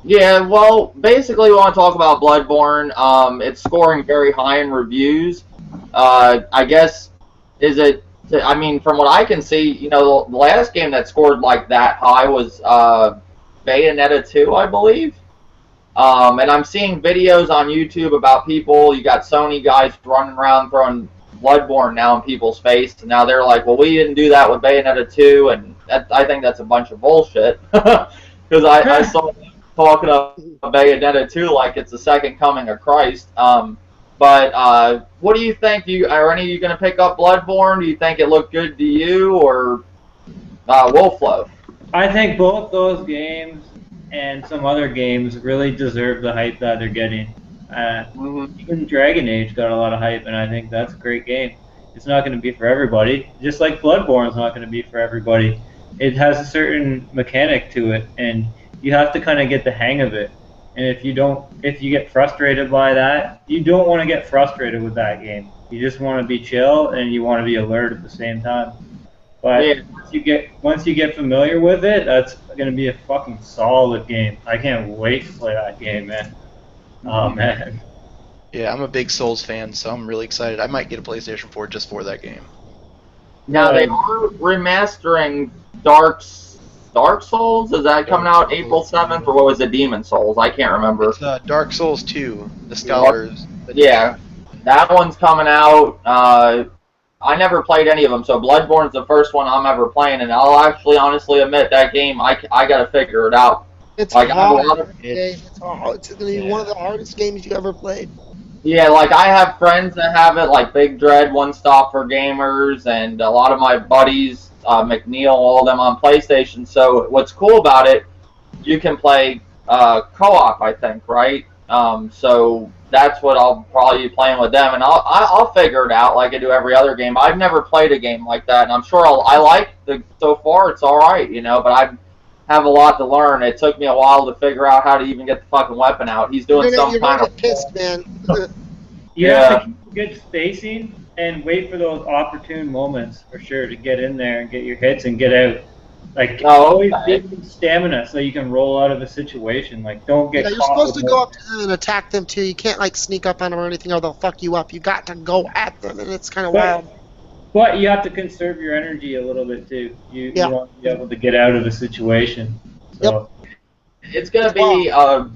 Yeah, well, basically we want to talk about BloodBorne. It's scoring very high in reviews. I guess, is it? I mean, from what I can see, you know, the last game that scored like that high was Bayonetta 2, I believe. And I'm seeing videos on YouTube about people. You got Sony guys running around throwing BloodBorne now in people's face, and now they're like, "Well, we didn't do that with Bayonetta 2," and I think that's a bunch of bullshit. Because I saw them talking about Bayonetta 2 like it's the second coming of Christ. But what do you think? Are any of you going to pick up BloodBorne? Do you think it looked good to you, or Wolflow? I think both those games and some other games really deserve the hype that they're getting. Even Dragon Age got a lot of hype, and I think that's a great game. It's not going to be for everybody, just like BloodBorne is not going to be for everybody. It has a certain mechanic to it, and you have to kind of get the hang of it. And if you get frustrated by that, you don't want to get frustrated with that game. You just want to be chill and you want to be alert at the same time. But once you get familiar with it, that's going to be a fucking solid game. I can't wait to play that game, man. Oh man. Yeah, I'm a big Souls fan, so I'm really excited. I might get a PlayStation 4 just for that game. Now they are remastering Dark Souls? Is that coming out April 7th, or what was it, Demon Souls? I can't remember. It's Dark Souls 2, the Scholars. Yeah, that one's coming out. I never played any of them, so BloodBorne's the first one I'm ever playing, and I'll actually honestly admit that game, I got to figure it out. It's hard. It's hard. It's going to be one of the hardest games you ever played. Yeah, like I have friends that have it, like Big Dread, One Stop for Gamers, and a lot of my buddies, McNeil, all of them on PlayStation. So what's cool about it, you can play co-op, I think, right? So that's what I'll probably be playing with them, and I'll figure it out like I do every other game. I've never played a game like that, and I'm sure I like so far it's all right, you know. But I have a lot to learn. It took me a while to figure out how to even get the fucking weapon out. He's doing some kind of pissed, man. You have to keep good spacing and wait for those opportune moments for sure to get in there and get your hits and get out. Like always give stamina so you can roll out of a situation. Like don't get caught. You're supposed to go up to them and attack them too. You can't like sneak up on them or anything, or they'll fuck you up. You got to go at them, and it's kind of wild. But you have to conserve your energy a little bit too. You want to be able to get out of the situation. So. Yep. It's gonna be a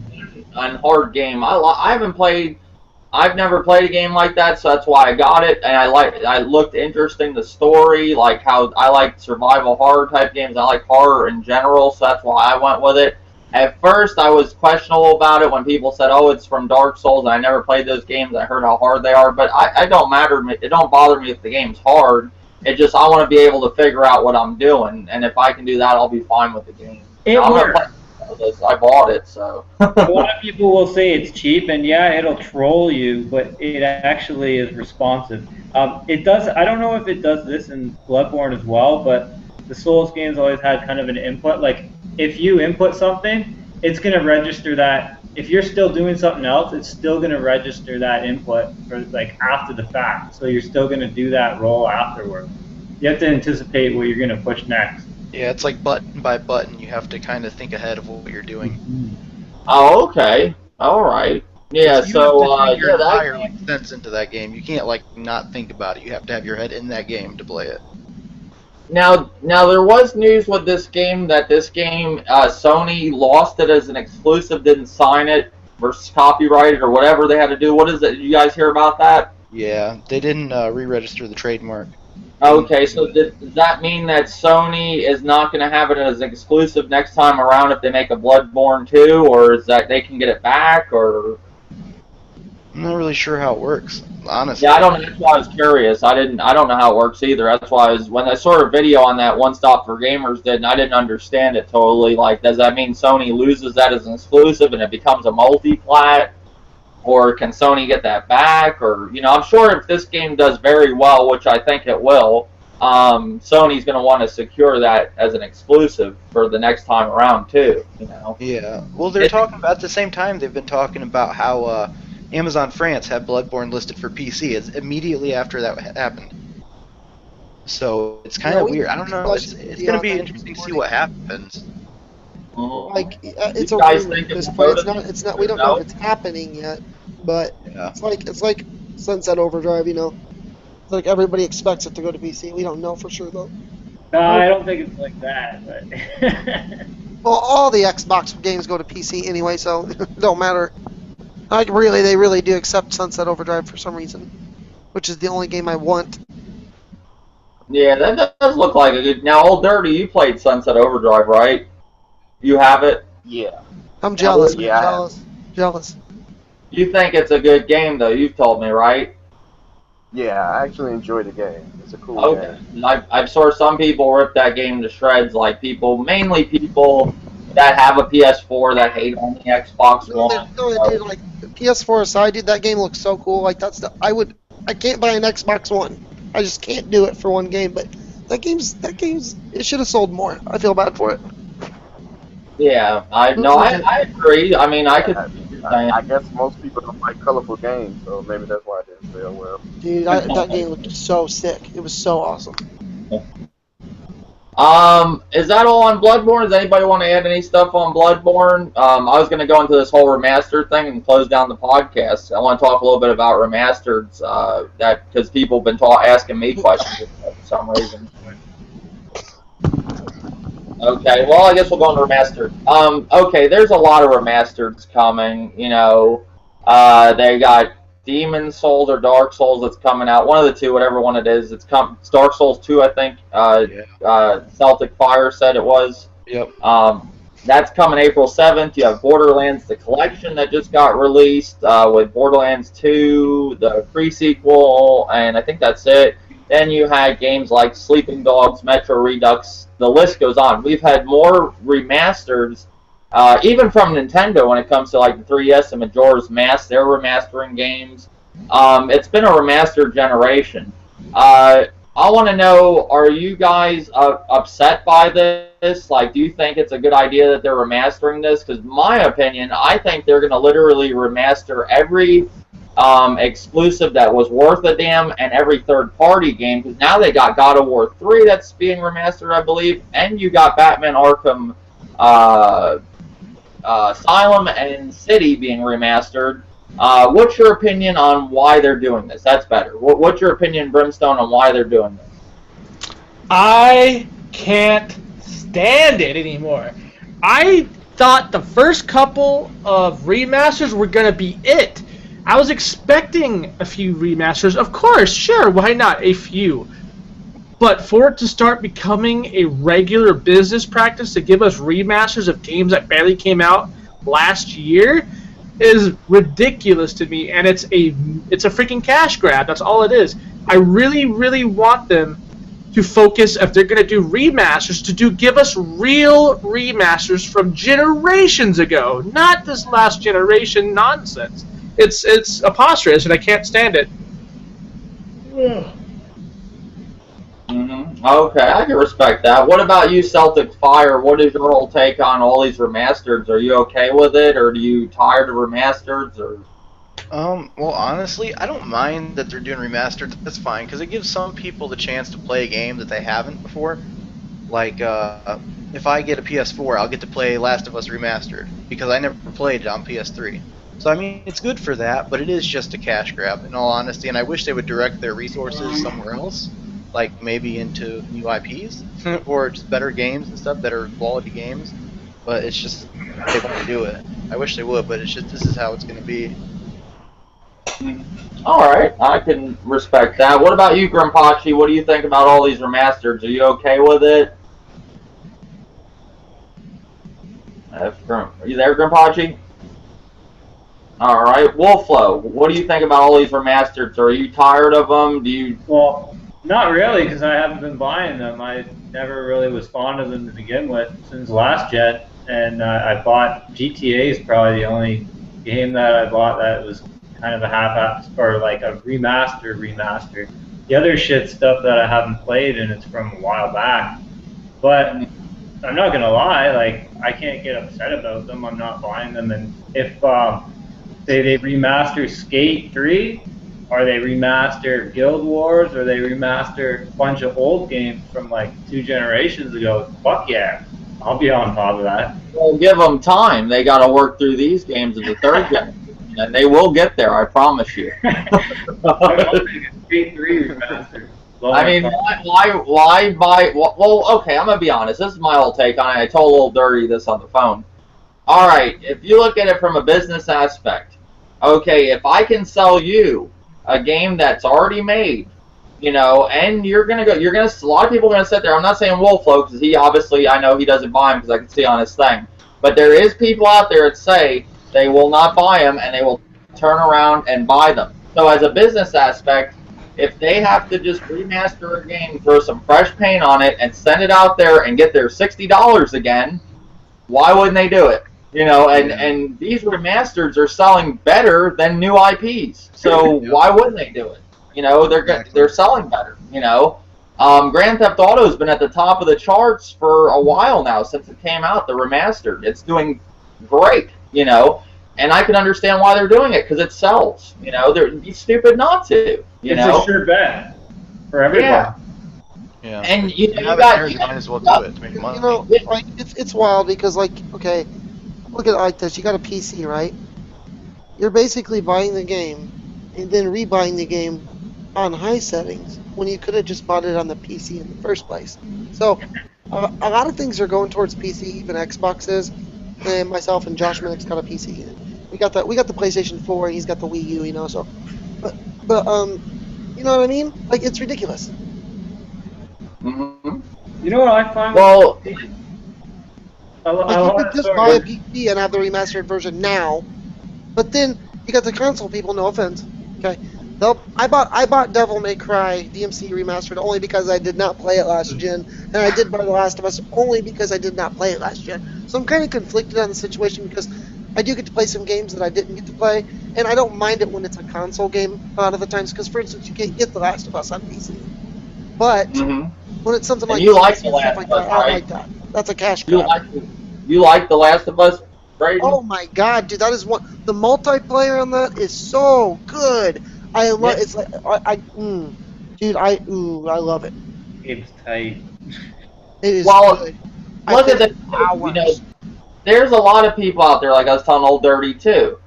hard game. I've never played a game like that, so that's why I got it. And I looked interesting, the story, like how I like survival horror type games. I like horror in general, so that's why I went with it. At first, I was questionable about it when people said, "Oh, it's from Dark Souls," and I never played those games. I heard how hard they are, but it don't matter. It don't bother me if the game's hard. It just I want to be able to figure out what I'm doing, and if I can do that, I'll be fine with the game. It works. for this. I bought it, so. A lot of people will say it's cheap, and yeah, it'll troll you, but it actually is responsive. It does. I don't know if it does this in Bloodborne as well, but the Souls games always had kind of an input. Like, if you input something, it's going to register that. If you're still doing something else, it's still going to register that input for like after the fact. So you're still going to do that roll afterward. You have to anticipate what you're going to push next. Yeah, it's like button by button. You have to kind of think ahead of what you're doing. Oh, okay. All right. Yeah. You So have to your yeah, that entire sense into that game. You can't like not think about it. You have to have your head in that game to play it. Now there was news with this game that Sony lost it as an exclusive, didn't sign it versus copyrighted or whatever they had to do. What is it? Did you guys hear about that? Yeah, they didn't re-register the trademark. Okay, so does that mean that Sony is not going to have it as exclusive next time around if they make a Bloodborne 2, or is that they can get it back, or? I'm not really sure how it works, honestly. Yeah, I don't know. That's why I was curious. I don't know how it works either. That's why when I saw a video on that One Stop for Gamers did, and I didn't understand it totally. Like, does that mean Sony loses that as an exclusive and it becomes a multi-plat? Or can Sony get that back? Or, I'm sure if this game does very well, which I think it will, Sony's going to want to secure that as an exclusive for the next time around too. Yeah. Well, they're talking about at the same time. They've been talking about how Amazon France had Bloodborne listed for PC immediately after that happened. So it's kind of weird. I don't know. It's going to be interesting to see what happens. Like it's a rumor at this point. It's not. We don't know if it's happening yet, but it's like Sunset Overdrive. It's like everybody expects it to go to PC. We don't know for sure though. No, I don't think it's like that. But well, all the Xbox games go to PC anyway, so it don't matter. Like they really do accept Sunset Overdrive for some reason, which is the only game I want. Yeah, that does look like a good. Now, Old Dirty, you played Sunset Overdrive, right? You have it? Yeah. I'm jealous. Yeah, Jealous. You think it's a good game, though? You've told me, right? Yeah, I actually enjoy the game. It's a cool Okay. game. I've saw some people rip that game to shreds, like mainly people that have a PS4 that hate on the Xbox One. No, dude, like PS4 aside, dude, that game looks so cool. Like I can't buy an Xbox One. I just can't do it for one game. But that game's it should have sold more. I feel bad for it. Yeah, I agree. I mean, I could. I guess most people don't like colorful games, so maybe that's why it didn't sell well. Dude, that game looked so sick. It was so awesome. Is that all on Bloodborne? Does anybody want to add any stuff on Bloodborne? I was going to go into this whole remastered thing and close down the podcast. I want to talk a little bit about remasters, because people have been asking me questions for some reason. Okay, well, I guess we'll go into remastered. Okay, there's a lot of remasters coming. They got Demon's Souls or Dark Souls that's coming out. One of the two, whatever one it is. It's Dark Souls 2, I think. Celtic Fire said it was. Yep. That's coming April 7th. You have Borderlands, the collection that just got released with Borderlands 2, the pre-sequel, and I think that's it. Then you had games like Sleeping Dogs, Metro Redux. The list goes on. We've had more remasters, even from Nintendo when it comes to like the 3DS and Majora's Mask. They're remastering games. It's been a remastered generation. I want to know, are you guys upset by this? Like, do you think it's a good idea that they're remastering this? Because my opinion, I think they're going to literally remaster every exclusive that was worth a damn and every third-party game, because now they got God of War 3 that's being remastered, I believe, and you got Batman Arkham Asylum and City being remastered. What's your opinion on why they're doing this? That's better. What's your opinion, Brimstone, on why they're doing this? I can't stand it anymore. I thought the first couple of remasters were going to be it. I was expecting a few remasters. Of course, sure, why not a few? But for it to start becoming a regular business practice to give us remasters of games that barely came out last year is ridiculous to me, and it's a freaking cash grab. That's all it is. I really, really want them to focus, if they're going to do remasters, to give us real remasters from generations ago, not this last generation nonsense. It's preposterous, and I can't stand it. Okay, I can respect that. What about you, Celtic Fire? What is your whole take on all these remasters? Are you okay with it, or are you tired of remasters? Or Well, honestly, I don't mind that they're doing remastered. That's fine, because it gives some people the chance to play a game that they haven't before. Like, if I get a PS4, I'll get to play Last of Us Remastered, because I never played it on PS3. So, I mean, it's good for that, but it is just a cash grab, in all honesty, and I wish they would direct their resources somewhere else, like maybe into new IPs, or just better games and stuff, better quality games, but it's just, they won't do it. I wish they would, but it's just, this is how it's going to be. Alright, I can respect that. What about you, Grimpachi? What do you think about all these remasters? Are you okay with it? Are you there, Grimpachi? Alright, Wolflow, what do you think about all these remasters? Are you tired of them? Do you... Well, not really, because I haven't been buying them. I never really was fond of them to begin with since last gen, and I bought GTA is probably the only game that I bought that was kind of a half-ass, or like a remaster. The other shit stuff that I haven't played, and it's from a while back. But I'm not gonna lie, like, I can't get upset about them. I'm not buying them, and if say they remaster Skate 3, or they remaster Guild Wars, or they remaster a bunch of old games from like 2 generations ago, fuck yeah, I'll be on top of that. Well, give them time. They got to work through these games in the 3rd generation, and they will get there, I promise you. Skate 3 remaster. I mean, why buy... Well, okay, I'm going to be honest. This is my whole take on it. I told Old Dirty this on the phone. All right, if you look at it from a business aspect, okay, if I can sell you a game that's already made, you know, and a lot of people are going to sit there. I'm not saying Wolflow, because he obviously, I know he doesn't buy them because I can see on his thing. But there is people out there that say they will not buy them and they will turn around and buy them. So as a business aspect, if they have to just remaster a game, throw some fresh paint on it, and send it out there and get their $60 again, why wouldn't they do it? You know, and these remasters are selling better than new IPs. So why wouldn't they do it? You know, they're selling better. You know, Grand Theft Auto has been at the top of the charts for a while now since it came out. The remastered, it's doing great. You know, and I can understand why they're doing it because it sells. You know, they're stupid not to. You know, it's a sure bet for everybody. Yeah. And you might as well do it to make money. You know, like it's wild because, like, okay, look at it like this. You got a PC, right? You're basically buying the game and then rebuying the game on high settings when you could have just bought it on the PC in the first place. So a lot of things are going towards PC, even Xbox is. And myself and Josh Minnick's got a PC. We got the PlayStation 4 and he's got the Wii U, you know. So, but you know what I mean? Like, it's ridiculous. Mm-hmm. You know what I find? Well, like, you could just buy a PC and have the remastered version now, but then you got the console people. No offense, okay? I bought Devil May Cry DMC remastered only because I did not play it last gen, and I did buy The Last of Us only because I did not play it last gen. So I'm kind of conflicted on the situation because I do get to play some games that I didn't get to play, and I don't mind it when it's a console game a lot of the times. Because, for instance, you can't get The Last of Us on PC, but when it's something like you like The Last of Us, I like that. That's a cash grab. You like The Last of Us, Brayden? Oh my god, dude, that is one. The multiplayer on that is so good. I love. It's like dude, I love it. It's tight. It is good. Look at this. You know, there's a lot of people out there, like I was telling Old Dirty too.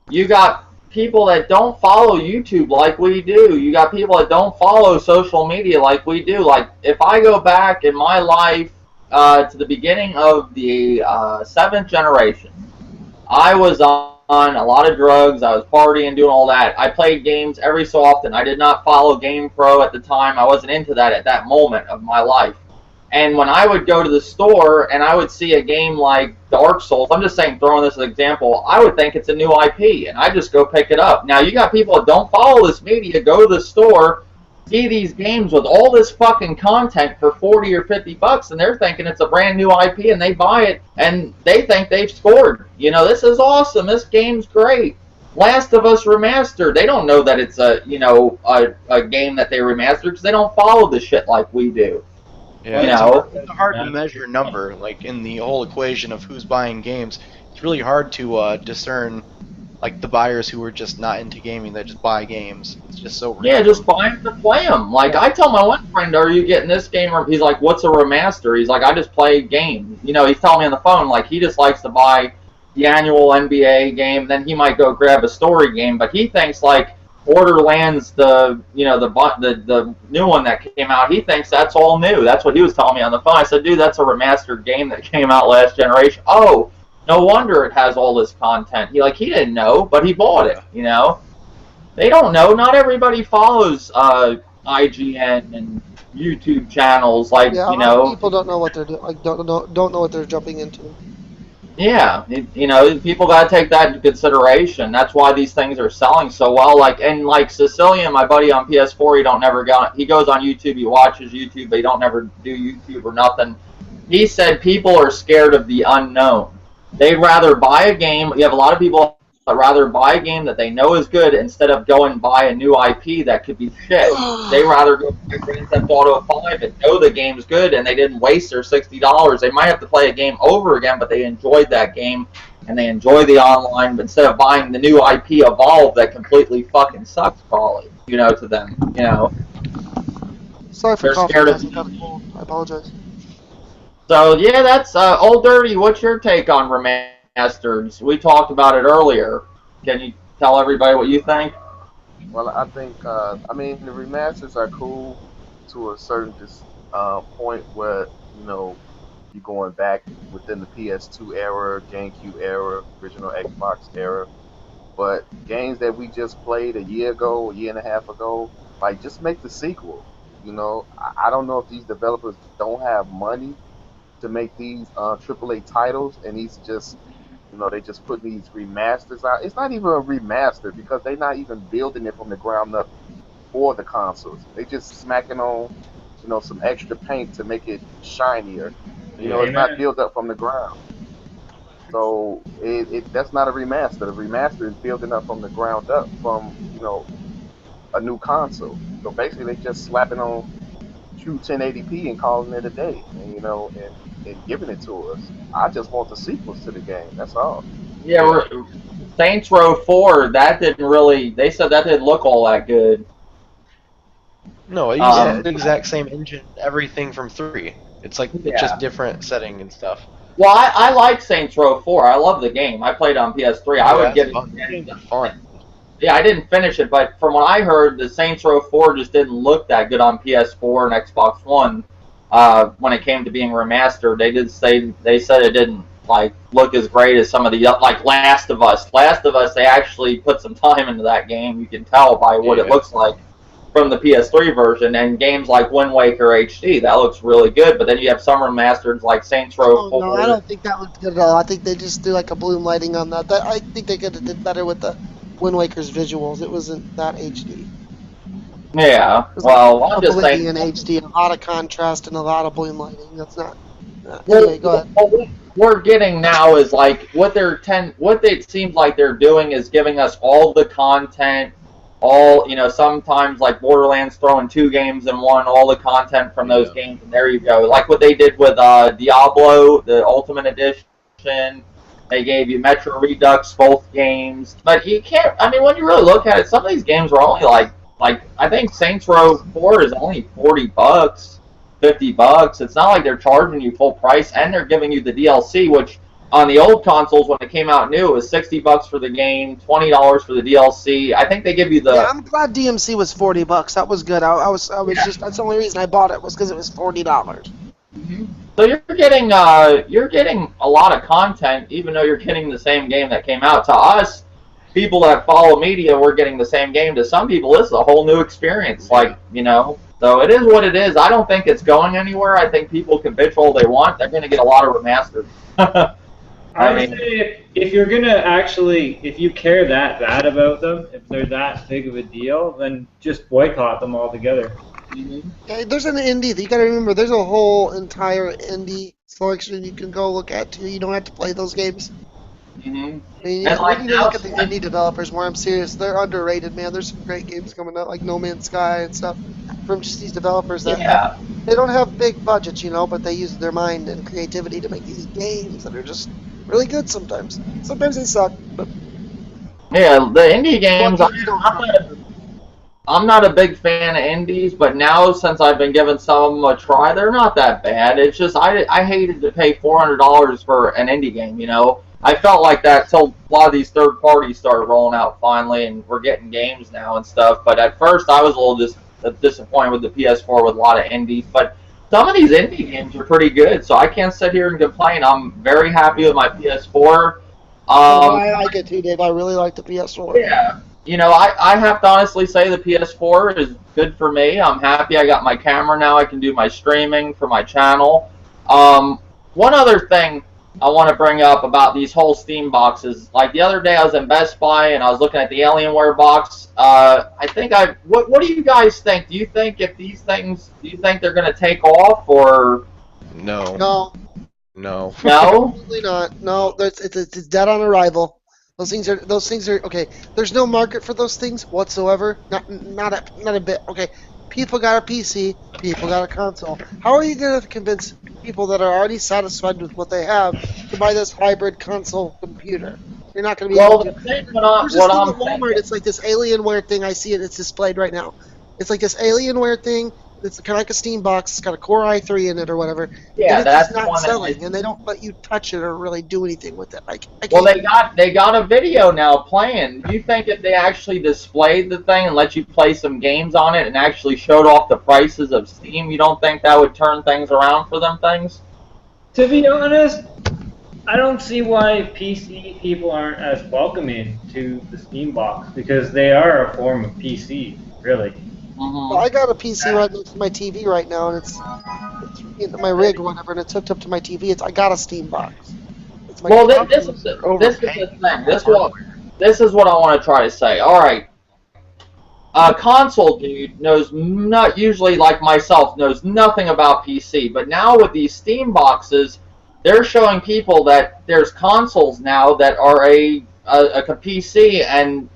You got people that don't follow YouTube like we do. You got people that don't follow social media like we do. Like, if I go back in my life to the beginning of the 7th generation, I was on a lot of drugs. I was partying, doing all that. I played games every so often. I did not follow GamePro at the time. I wasn't into that at that moment of my life. And when I would go to the store and I would see a game like Dark Souls, I'm just saying, throwing this as an example, I would think it's a new IP, and I just go pick it up. Now, you got people that don't follow this media, go to the store, see these games with all this fucking content for 40 or 50 bucks, and they're thinking it's a brand new IP, and they buy it, and they think they've scored. You know, this is awesome. This game's great. Last of Us Remastered. They don't know that it's a, you know, a game that they remastered because they don't follow the shit like we do. Yeah, You know? it's a hard to measure number, like in the whole equation of who's buying games. It's really hard to discern, like, the buyers who are just not into gaming that just buy games. It's just so random. Yeah, just buy them to play them. Like, I tell my one friend, are you getting this game? He's like, what's a remaster? He's like, I just play games. You know, he's telling me on the phone, like, he just likes to buy the annual NBA game, then he might go grab a story game, but he thinks, like, Borderlands, the new one that came out, he thinks that's all new. That's what he was telling me on the phone. I said, dude, that's a remastered game that came out last generation. Oh, no wonder it has all this content. He didn't know, but he bought it, you know? They don't know. Not everybody follows IGN and YouTube channels, like, Yeah, you know. people don't know what they're doing. Like, don't know what they're jumping into. Yeah, you know, people got to take that into consideration. That's why these things are selling so well. Like Sicilian, my buddy on PS4, he goes on YouTube, he watches YouTube, but he don't never do YouTube or nothing. He said people are scared of the unknown. They'd rather buy a game. You have a lot of people that rather buy a game that they know is good instead of go and buy a new IP that could be shit. They rather go buy Grand Theft Auto 5 and know the game's good and they didn't waste their $60. They might have to play a game over again, but they enjoyed that game and they enjoy the online. But instead of buying the new IP Evolve that completely fucking sucks, probably, you know, to them, you know. Sorry for They're coughing, scared guys. of- I got a cold. I apologize. So yeah, that's Old Dirty. What's your take on remasters? We talked about it earlier. Can you tell everybody what you think? Well, I think, I mean, the remasters are cool to a certain point where, you know, you're going back within the PS2 era, GameCube era, original Xbox era. But games that we just played a year ago, a year and a half ago, like, just make the sequel. You know, I don't know if these developers don't have money to make these AAA titles, and these just, you know, they just put these remasters out. It's not even a remaster because they're not even building it from the ground up for the consoles. They just smacking on, you know, some extra paint to make it shinier. You know, it's not built up from the ground. So that's not a remaster. The remaster is building up from the ground up from, you know, a new console. So basically, they just slapping on true 1080p and calling it a day, and, you know, and giving it to us. I just want the sequels to the game. That's all. Yeah, Saints Row 4, that didn't really, they said that didn't look all that good. No, it uses the exact same engine, everything from 3. It's like just different setting and stuff. Well, I like Saints Row 4. I love the game. I played on PS3. I would give it fun. Yeah, I didn't finish it, but from what I heard, the Saints Row 4 just didn't look that good on PS4 and Xbox One. When it came to being remastered, they said it didn't like look as great as some of the like Last of Us. Last of Us, they actually put some time into that game. You can tell by what it looks like from the PS3 version, and games like Wind Waker HD, that looks really good. But then you have some remasters like Saints Row 4. No, I don't think that looked good at all. I think they just do like a bloom lighting on that. I think they could have did better with the Wind Waker's visuals. It wasn't that HD. Yeah, It was well, like I'm just saying. in HD, a lot of contrast and a lot of bloom lighting. That's not. Well, Anyway, go ahead. what we're getting now is like what it seems like they're doing is giving us all the content, all, you know, sometimes like Borderlands throwing 2 games in one, all the content from those games, and there you go. Like what they did with Diablo, the Ultimate Edition. They gave you Metro Redux, both games. But you can't, I mean, when you really look at it, some of these games were only like I think Saints Row 4 is only $40, $50. It's not like they're charging you full price, and they're giving you the DLC, which on the old consoles when it came out new, it was $60 for the game, $20 for the DLC. I think they give you the. Yeah, I'm glad DMC was $40. That was good. I was just, that's the only reason I bought it was because it was $40. Mm-hmm. So you're getting a lot of content, even though you're getting the same game that came out. To us, people that follow media, we're getting the same game. To some people, this is a whole new experience. Like, you know, so it is what it is. I don't think it's going anywhere. I think people can bitch all they want. They're going to get a lot of remasters. I'd say if you're gonna actually, if you care that bad about them, if they're that big of a deal, then just boycott them altogether. Yeah, there's an indie. You got to remember, there's a whole entire indie selection you can go look at too. You don't have to play those games. I mean, you need to look at the indie developers more. I'm serious. They're underrated, man. There's some great games coming out, like No Man's Sky and stuff, from just these developers that they don't have big budgets, but they use their mind and creativity to make these games that are just really good sometimes. Sometimes they suck, but yeah, the indie games. I'm not a big fan of indies, but now since I've been giving some of them a try, they're not that bad. It's just I hated to pay $400 for an indie game. I felt like that till a lot of these third parties started rolling out finally, and we're getting games now and stuff. But at first, I was a little disappointed with the PS4 with a lot of indies. But some of these indie games are pretty good, so I can't sit here and complain. I'm very happy with my PS4. I like it too, Dave. I really like the PS4. Yeah. I have to honestly say the PS4 is good for me. I'm happy I got my camera now. I can do my streaming for my channel. One other thing I want to bring up about these whole Steam boxes. Like the other day I was in Best Buy and I was looking at the Alienware box. What do you guys think? Do you think if these things, do you think they're going to take off or? No. No. No. No? Absolutely not. No, it's dead on arrival. Those things are okay. There's no market for those things whatsoever. Not a bit. Okay, people got a PC, people got a console. How are you going to convince people that are already satisfied with what they have to buy this hybrid console computer? You're not going to be able to. There's this thing at Walmart. It's like this Alienware thing. I see it. It's displayed right now. It's like this Alienware thing. It's kind of like a Steam box. It's got a Core i3 in it or whatever. Yeah, and it's not selling, and they don't let you touch it or really do anything with it. Well, they got a video now playing. Do you think if they actually displayed the thing and let you play some games on it and actually showed off the prices of Steam, you don't think that would turn things around for them things? To be honest, I don't see why PC people aren't as welcoming to the Steam box, because they are a form of PC, really. Well, I got a PC right next to my TV right now, and it's my rig or whatever, and it's hooked up to my TV. I got a Steam box. Well, this is the thing. This is what I want to try to say. All right, a console dude knows not usually like myself knows nothing about PC, but now with these Steam boxes, they're showing people that there's consoles now that are a PC, and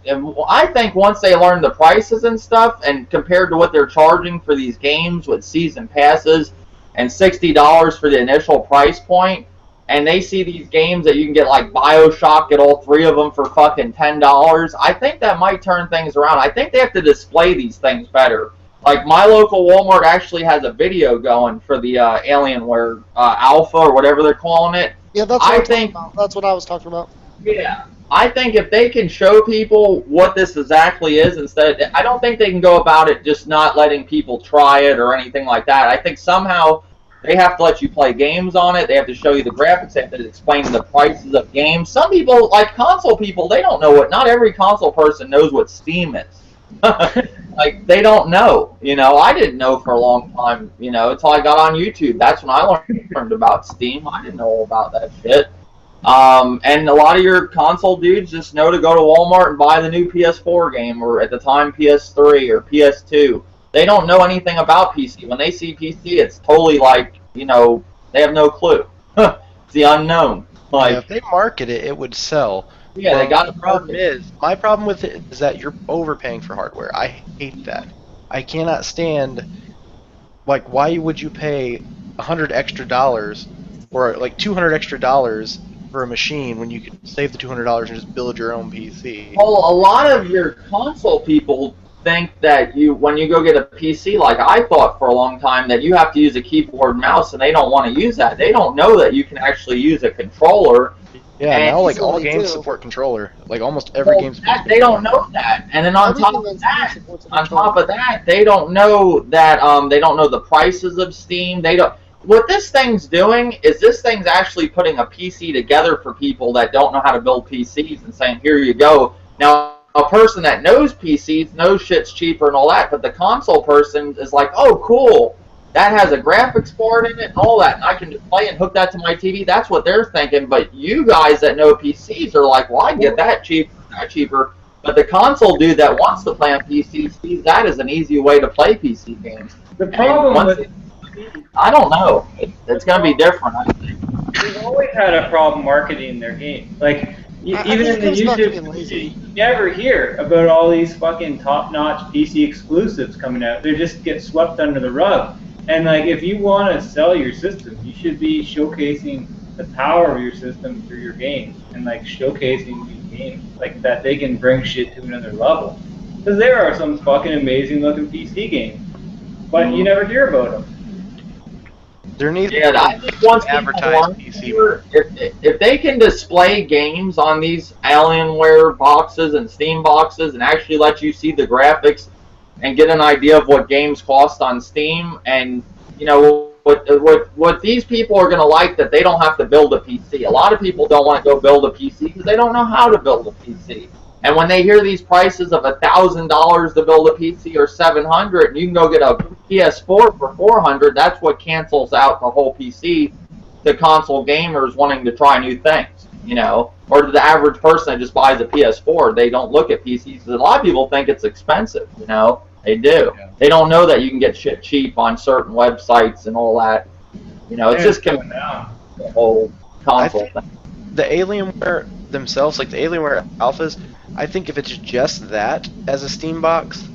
I think once they learn the prices and stuff, and compared to what they're charging for these games with season passes and $60 for the initial price point, and they see these games that you can get like BioShock, get all 3 of them for fucking $10, I think that might turn things around. I think they have to display these things better. Like my local Walmart actually has a video going for the Alienware Alpha or whatever they're calling it. Yeah, that's what I was talking about. Yeah. I think if they can show people what this exactly is instead, I don't think they can go about it just not letting people try it or anything like that. I think somehow they have to let you play games on it. They have to show you the graphics. They have to explain the prices of games. Some people, like console people, they don't know not every console person knows what Steam is. Like, they don't know. I didn't know for a long time, until I got on YouTube. That's when I learned about Steam. I didn't know all about that shit. And a lot of your console dudes just know to go to Walmart and buy the new PS4 game, or at the time PS3 or PS2. They don't know anything about PC. When they see PC, it's totally like, they have no clue. It's the unknown. Like, if they market it, it would sell. Yeah, they got the problem my problem with it is that you're overpaying for hardware. I hate that. I cannot stand, like, why would you pay $100 extra or like $200 extra for a machine when you could save the $200 and just build your own PC? Well, a lot of your console people think that when you go get a PC, like I thought for a long time, that you have to use a keyboard and mouse, and they don't want to use that. They don't know that you can actually use a controller. Yeah, now like all games support controller. Like almost every game supports they don't know that. And then on top of that, they don't know that they don't know the prices of Steam. They don't. What this thing's doing is this thing's actually putting a PC together for people that don't know how to build PCs and saying, here you go. Now, a person that knows PCs knows shit's cheaper and all that, but the console person is like, oh, cool. that has a graphics board in it and all that, and I can just play and hook that to my TV. That's what they're thinking. But you guys that know PCs are like, well, I can get that cheaper. But the console dude that wants to play on PC sees that as an easy way to play PC games. The problem with I don't know. It's going to be different, I think. They've always had a problem marketing their game. Like, even in the YouTube, you never hear about all these fucking top-notch PC exclusives coming out. They just get swept under the rug. And, like, if you want to sell your system, you should be showcasing the power of your system through your games. And, like, showcasing these games. Like, that they can bring shit to another level. Because there are some fucking amazing-looking PC games. But you never hear about them. There needs to be I think once advertised PC. If they can display games on these Alienware boxes and Steam boxes and actually let you see the graphics and get an idea of what games cost on Steam, and you know what these people are going to like, that they don't have to build a PC. A lot of people don't want to go build a PC because they don't know how to build a PC. And when they hear these prices of $1,000 to build a PC or $700, and you can go get a PS4 for $400, that's what cancels out the whole PC to console gamers wanting to try new things, you know. Or to the average person that just buys a PS4, they don't look at PCs. A lot of people think it's expensive, you know. They do. Yeah. They don't know that you can get shit cheap on certain websites and all that. You know, it's just coming down the whole console thing. The Alienware themselves, like the Alienware alphas, I think if it's just that as a Steam box,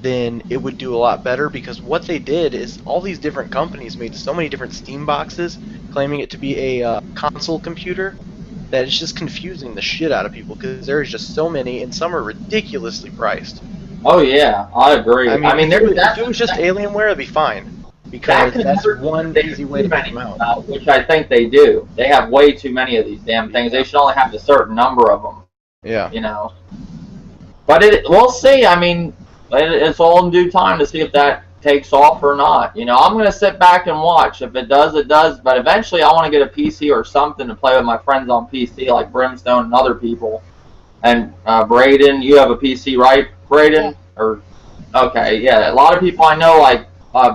then it would do a lot better, because what they did is all these different companies made so many different Steam boxes claiming it to be a console computer that it's just confusing the shit out of people, because there's just so many, and some are ridiculously priced. Oh yeah, I agree. I mean if it was just Alienware, it'd be fine, because that's one easy way to put them out. Which I think they do. They have way too many of these damn things. They should only have a certain number of them. Yeah. You know. But we'll see. I mean, it's all in due time to see if that takes off or not. You know, I'm going to sit back and watch. If it does, it does. But eventually I want to get a PC or something to play with my friends on PC, like Brimstone and other people. And Braden, you have a PC, right, Braden? Yeah. Or okay, yeah. A lot of people I know, like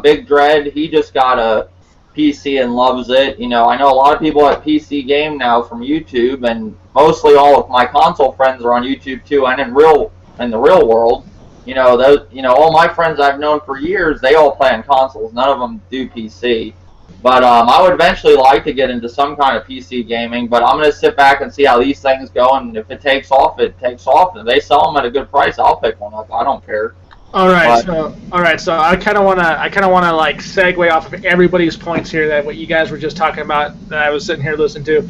Big Dread, he just got a PC and loves it. You know, I know a lot of people at PC Game now from YouTube, and mostly all of my console friends are on YouTube too, and in the real world. You know, all my friends I've known for years, they all play on consoles. None of them do PC. But I would eventually like to get into some kind of PC gaming, but I'm going to sit back and see how these things go, and if it takes off, it takes off. If they sell them at a good price, I'll pick one up. I don't care. All right, so I kind of want to like segue off of everybody's points here, that what you guys were just talking about that I was sitting here listening to.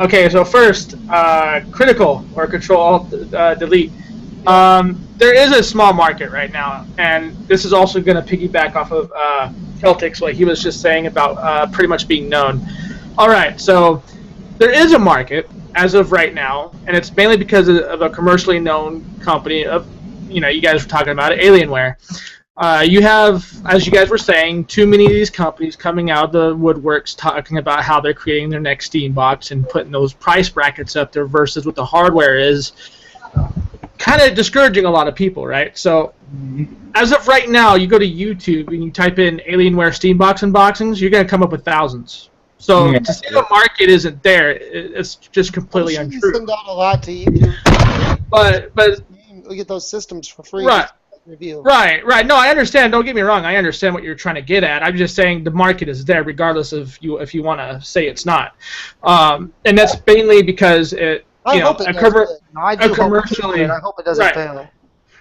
Okay, so first, critical or Control-Alt-Delete. There is a small market right now, and this is also going to piggyback off of Celtic's, what he was just saying about pretty much being known. All right, so there is a market as of right now, and it's mainly because of a commercially known company. You know, you guys were talking about it, Alienware. You have, as you guys were saying, too many of these companies coming out of the woodworks talking about how they're creating their next Steam box and putting those price brackets up there versus what the hardware is. Kind of discouraging a lot of people, right? So, as of right now, you go to YouTube and you type in Alienware Steam Box unboxings, you're going to come up with thousands. So, to say the market isn't there, it's just completely untrue. You send out a lot to YouTube. But we get those systems for free. Right. Review. Right. No, I understand. Don't get me wrong. I understand what you're trying to get at. I'm just saying the market is there, regardless of if you want to say it's not. And that's mainly because it. I hope it does. I hope it doesn't fail.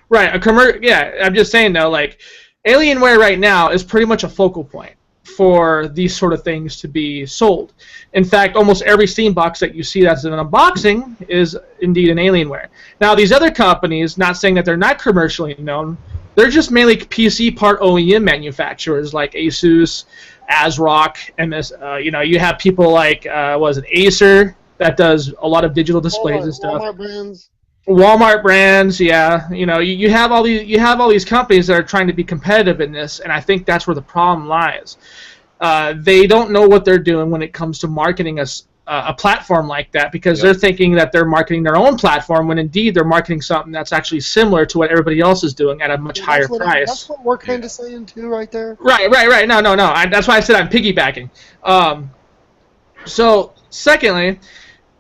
Right. Yeah. I'm just saying though, like Alienware right now is pretty much a focal point for these sort of things to be sold. In fact, almost every Steam box that you see that's an unboxing is indeed an Alienware. Now, these other companies, not saying that they're not commercially known, they're just mainly PC part OEM manufacturers like Asus, ASRock, and this. You have people like Acer that does a lot of digital displays and stuff. Walmart brands, yeah. You know, you have all these companies that are trying to be competitive in this, and I think that's where the problem lies. They don't know what they're doing when it comes to marketing a platform like that because they're thinking that they're marketing their own platform when indeed they're marketing something that's actually similar to what everybody else is doing at a much higher price. That's what we're kind of saying too, right there. Right. No. That's why I said I'm piggybacking. So, secondly,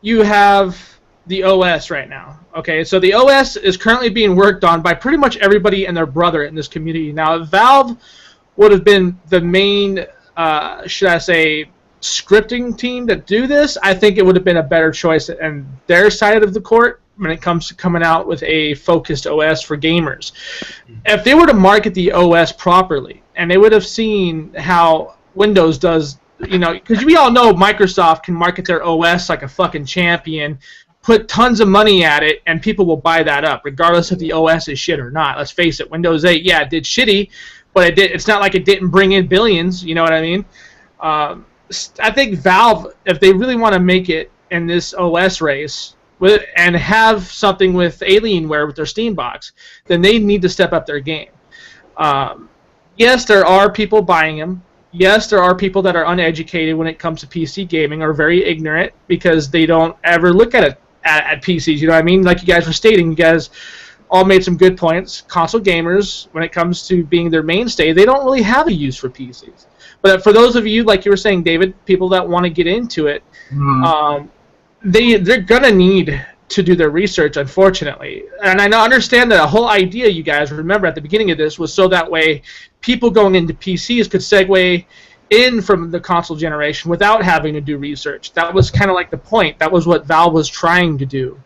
you have the OS right now. Okay, so the OS is currently being worked on by pretty much everybody and their brother in this community. Now, if Valve would have been the main, should I say, scripting team to do this, I think it would have been a better choice on their side of the court when it comes to coming out with a focused OS for gamers. If they were to market the OS properly, and they would have seen how Windows does, because we all know Microsoft can market their OS like a fucking champion, put tons of money at it, and people will buy that up, regardless if the OS is shit or not. Let's face it, Windows 8, yeah, it did shitty, but it's not like it didn't bring in billions, you know what I mean? I think Valve, if they really want to make it in this OS race and have something with Alienware with their Steam box, then they need to step up their game. Yes, there are people buying them. Yes, there are people that are uneducated when it comes to PC gaming or very ignorant because they don't ever look at it at PCs. You know what I mean? Like you guys were stating, you guys all made some good points. Console gamers, when it comes to being their mainstay, they don't really have a use for PCs. But for those of you, like you were saying, David, people that want to get into it, they're going to need to do their research, unfortunately. And I understand that the whole idea, you guys remember at the beginning of this, was so that way people going into PCs could segue in from the console generation without having to do research. That was kind of like the point. That was what Valve was trying to do.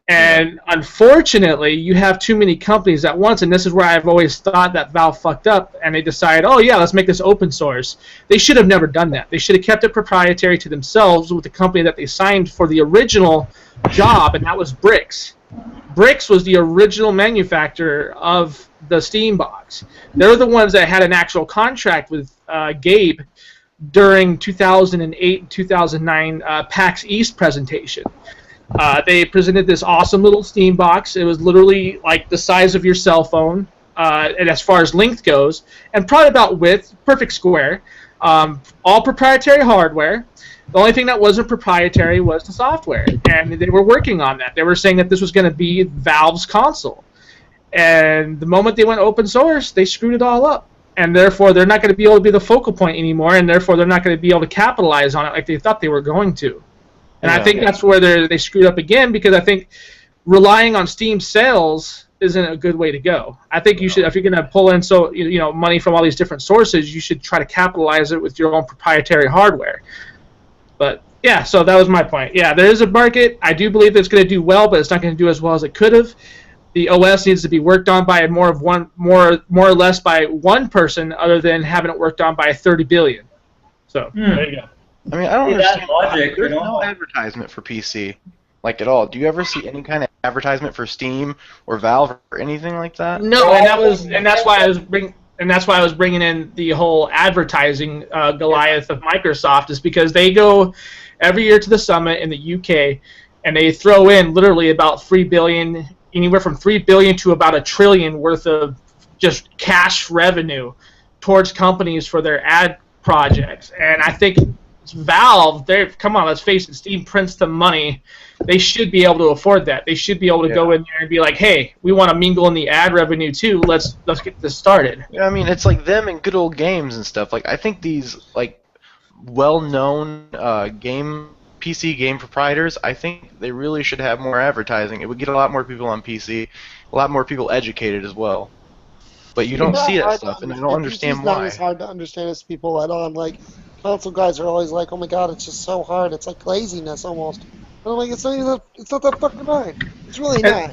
And unfortunately, you have too many companies at once, and this is where I've always thought that Valve fucked up, and they decided, oh yeah, let's make this open source. They should have never done that. They should have kept it proprietary to themselves with the company that they signed for the original job, and that was Brix. Brix was the original manufacturer of the Steam box. They're the ones that had an actual contract with Gabe during 2008 and 2009 PAX East presentation. They presented this awesome little Steam box. It was literally like the size of your cell phone, and as far as length goes, and probably about width, perfect square. All proprietary hardware. The only thing that wasn't proprietary was the software, and they were working on that. They were saying that this was going to be Valve's console. And the moment they went open source, they screwed it all up. And therefore, they're not going to be able to be the focal point anymore, and therefore they're not going to be able to capitalize on it like they thought they were going to. And I think that's where they screwed up again, because I think relying on Steam sales isn't a good way to go. I think you should, if you're going to pull in money from all these different sources, you should try to capitalize it with your own proprietary hardware. But yeah, so that was my point. Yeah, there is a market. I do believe that it's going to do well, but it's not going to do as well as it could have. The OS needs to be worked on by more or less by one person, other than having it worked on by 30 billion. So there you go. I mean, I don't understand. There's no advertisement for PC, like at all. Do you ever see any kind of advertisement for Steam or Valve or anything like that? No, and that's why I was bringing in the whole advertising Goliath of Microsoft, is because they go every year to the summit in the UK, and they throw in literally about 3 billion, anywhere from 3 billion to about $1 trillion worth of just cash revenue towards companies for their ad projects. And I think Valve, come on, let's face it, Steam prints the money. They should be able to afford that. They should be able to go in there and be like, hey, we want to mingle in the ad revenue too. Let's get this started. Yeah, I mean, it's like them and good old games and stuff. Like, I think these like well-known PC game proprietors, I think they really should have more advertising. It would get a lot more people on PC, a lot more people educated as well. But you don't see that stuff, and I don't understand why. It's hard to understand as people let on. Like, console guys are always like, oh my god, it's just so hard. It's like laziness almost. And I'm like, it's not that fucking hard. It's really not.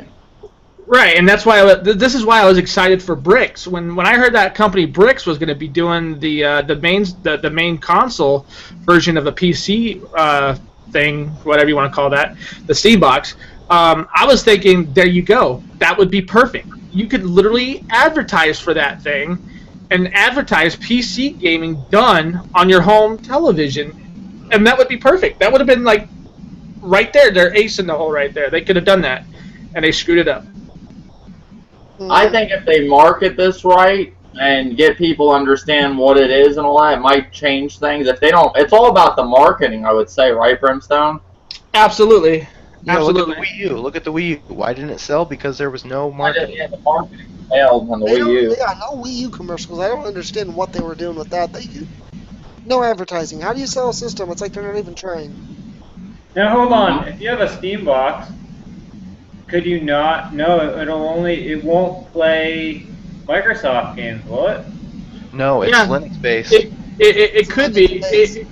Right, and that's why this is why I was excited for Brix. When I heard that company Brix was going to be doing the main console version of the PC thing, whatever you want to call that, the Steam box, I was thinking, there you go. That would be perfect. You could literally advertise for that thing and advertise PC gaming done on your home television, and that would be perfect. That would have been like right there. They're ace in the hole right there. They could have done that, and they screwed it up. I think if they market this right, and get people to understand what it is and all that. It might change things. If they don't, it's all about the marketing, I would say, right, Brimstone? Absolutely. Yeah, Absolutely. look at the Wii U. Look at the Wii U. Why didn't it sell? Because there was no marketing. Yeah, the marketing failed on the They Wii don't, U. yeah, no Wii U commercials. I don't understand what they were doing with that. No advertising. How do you sell a system? It's like they're not even trying. Now hold on. If you have a Steam box, could you not? No, it won't play Microsoft games, will it? No, it's Yeah. Linux based. It could be.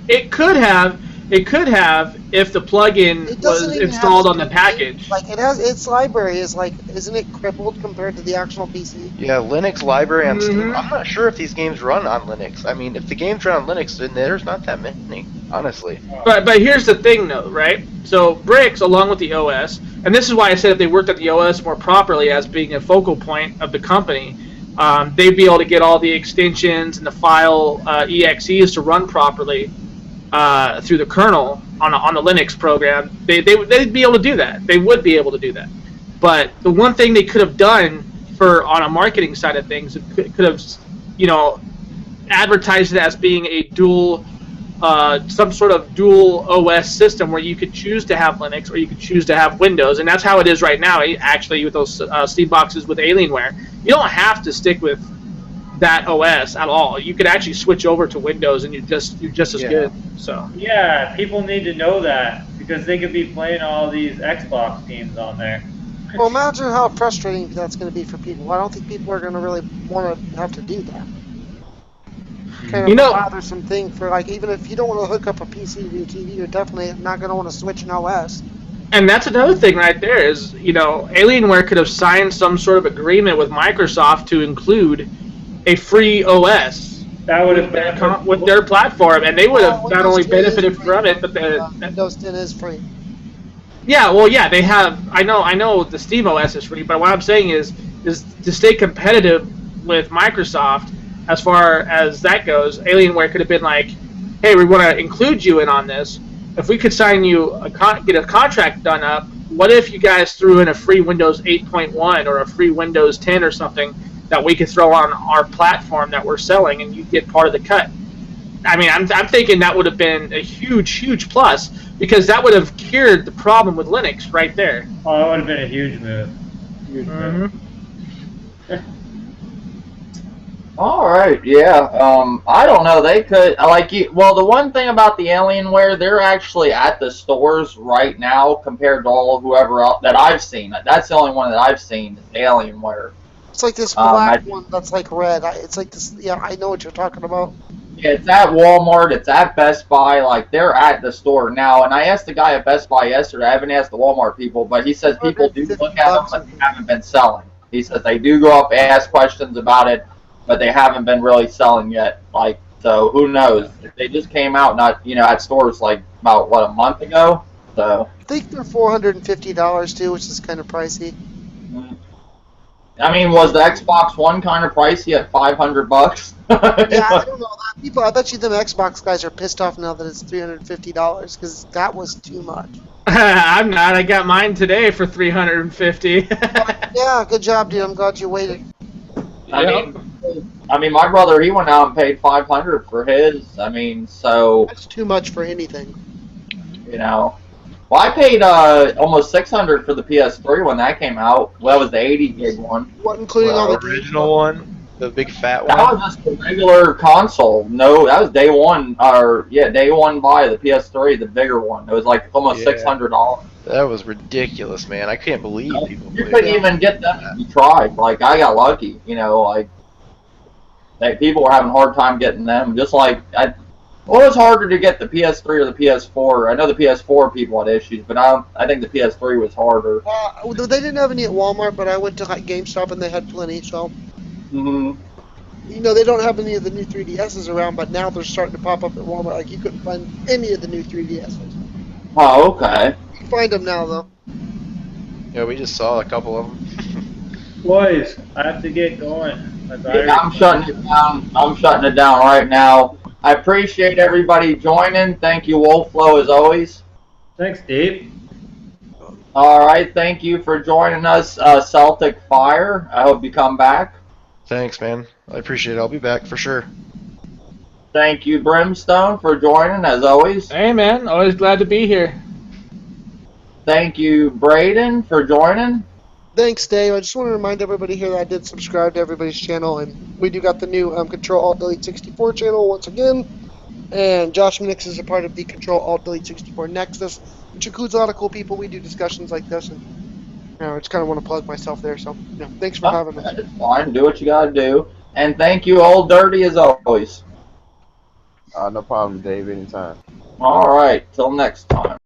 It could have. It could have if the plugin It was doesn't even installed have on the to be- package. Like it has its library is like, isn't it crippled compared to the actual PC? Yeah, Linux library on Steam. Mhm. I'm not sure if these games run on Linux. I mean, if the games run on Linux, then there's not that many, honestly. But here's the thing, though, right? So Bricks, along with the OS, and this is why I said if they worked at the OS more properly as being a focal point of the company, they'd be able to get all the extensions and the file EXEs to run properly through the kernel on the Linux program. They'd be able to do that. They would be able to do that. But the one thing they could have done on a marketing side of things, could have, advertised it as being a dual. Some sort of dual OS system where you could choose to have Linux or you could choose to have Windows, and that's how it is right now. Actually, with those Steam boxes with Alienware, you don't have to stick with that OS at all. You could actually switch over to Windows, and you're just as good. So Yeah, people need to know that because they could be playing all these Xbox games on there. Well, imagine how frustrating that's going to be for people. I don't think people are going to really want to have to do that. Kind of a bothersome thing for, like, even if you don't want to hook up a PC to your TV, you're definitely not going to want to switch an OS. And that's another thing right there is, Alienware could have signed some sort of agreement with Microsoft to include a free OS. That would have been with their platform, and they would have not only benefited from it, but Windows 10 is free. Yeah, well, yeah, they have. I know the Steam OS is free, but what I'm saying is to stay competitive with Microsoft as far as that goes. Alienware could have been like, "Hey, we want to include you in on this. If we could sign you get a contract done up, what if you guys threw in a free Windows 8.1 or a free Windows 10 or something that we could throw on our platform that we're selling, and you get part of the cut?" I mean, I'm thinking that would have been a huge plus, because that would have cured the problem with Linux right there. Oh, that would have been a huge move. Move. All right, yeah. I don't know. They could well, the one thing about the Alienware, they're actually at the stores right now compared to whoever else that I've seen. That's the only one that I've seen is Alienware. It's like this black one that's like red. It's like this. Yeah, I know what you're talking about. Yeah, it's at Walmart. It's at Best Buy. Like, they're at the store now. And I asked the guy at Best Buy yesterday. I haven't asked the Walmart people, but he says people do look at them, but they haven't been selling. He says they do go up and ask questions about it, but they haven't been really selling yet. Like, so who knows? They just came out, not at stores like about a month ago. So I think they're $450 too, which is kind of pricey. I mean, was the Xbox One kind of pricey at $500? Yeah, I don't know. I bet you them Xbox guys are pissed off now that it's $350 because that was too much. I'm not. I got mine today for $350. Yeah, good job, dude. I'm glad you waited. I mean, my brother, he went out and paid $500 for his. I mean, so that's too much for anything. Well, I paid almost $600 for the PS3 when that came out. Well, that was the 80 gig one. What, including all the original one, the big fat one? That was just a regular console. No, that was day one buy the PS3, the bigger one. It was like almost $600. That was ridiculous, man. I can't believe people. You couldn't even get them if you tried. Like, I got lucky, people were having a hard time getting them. Just like it was harder to get the PS3 or the PS4. I know the PS4 people had issues, but I think the PS3 was harder. They didn't have any at Walmart, but I went to GameStop and they had plenty. So, they don't have any of the new 3DSs around, but now they're starting to pop up at Walmart. Like, you couldn't find any of the new 3DSs. Oh, okay. You can find them now, though. Yeah, we just saw a couple of them. Boys, I have to get going. Yeah, I'm shutting it down. I'm shutting it down right now. I appreciate everybody joining. Thank you, Wolflow, as always. Thanks, Dave. All right, thank you for joining us, Celtic Fire. I hope you come back. Thanks, man. I appreciate it. I'll be back for sure. Thank you, Brimstone, for joining, as always. Hey, man. Always glad to be here. Thank you, Braden, for joining. Thanks, Dave. I just want to remind everybody here that I did subscribe to everybody's channel, and we do got the new Control-Alt-Delete-64 channel once again. And Josh Minix is a part of the Control-Alt-Delete-64 Nexus, which includes a lot of cool people. We do discussions like this, and I just kind of want to plug myself there. So, thanks for having me. It's fine. Do what you got to do. And thank you, Old Dirty, as always. No problem, Dave. Anytime. All right. Till next time.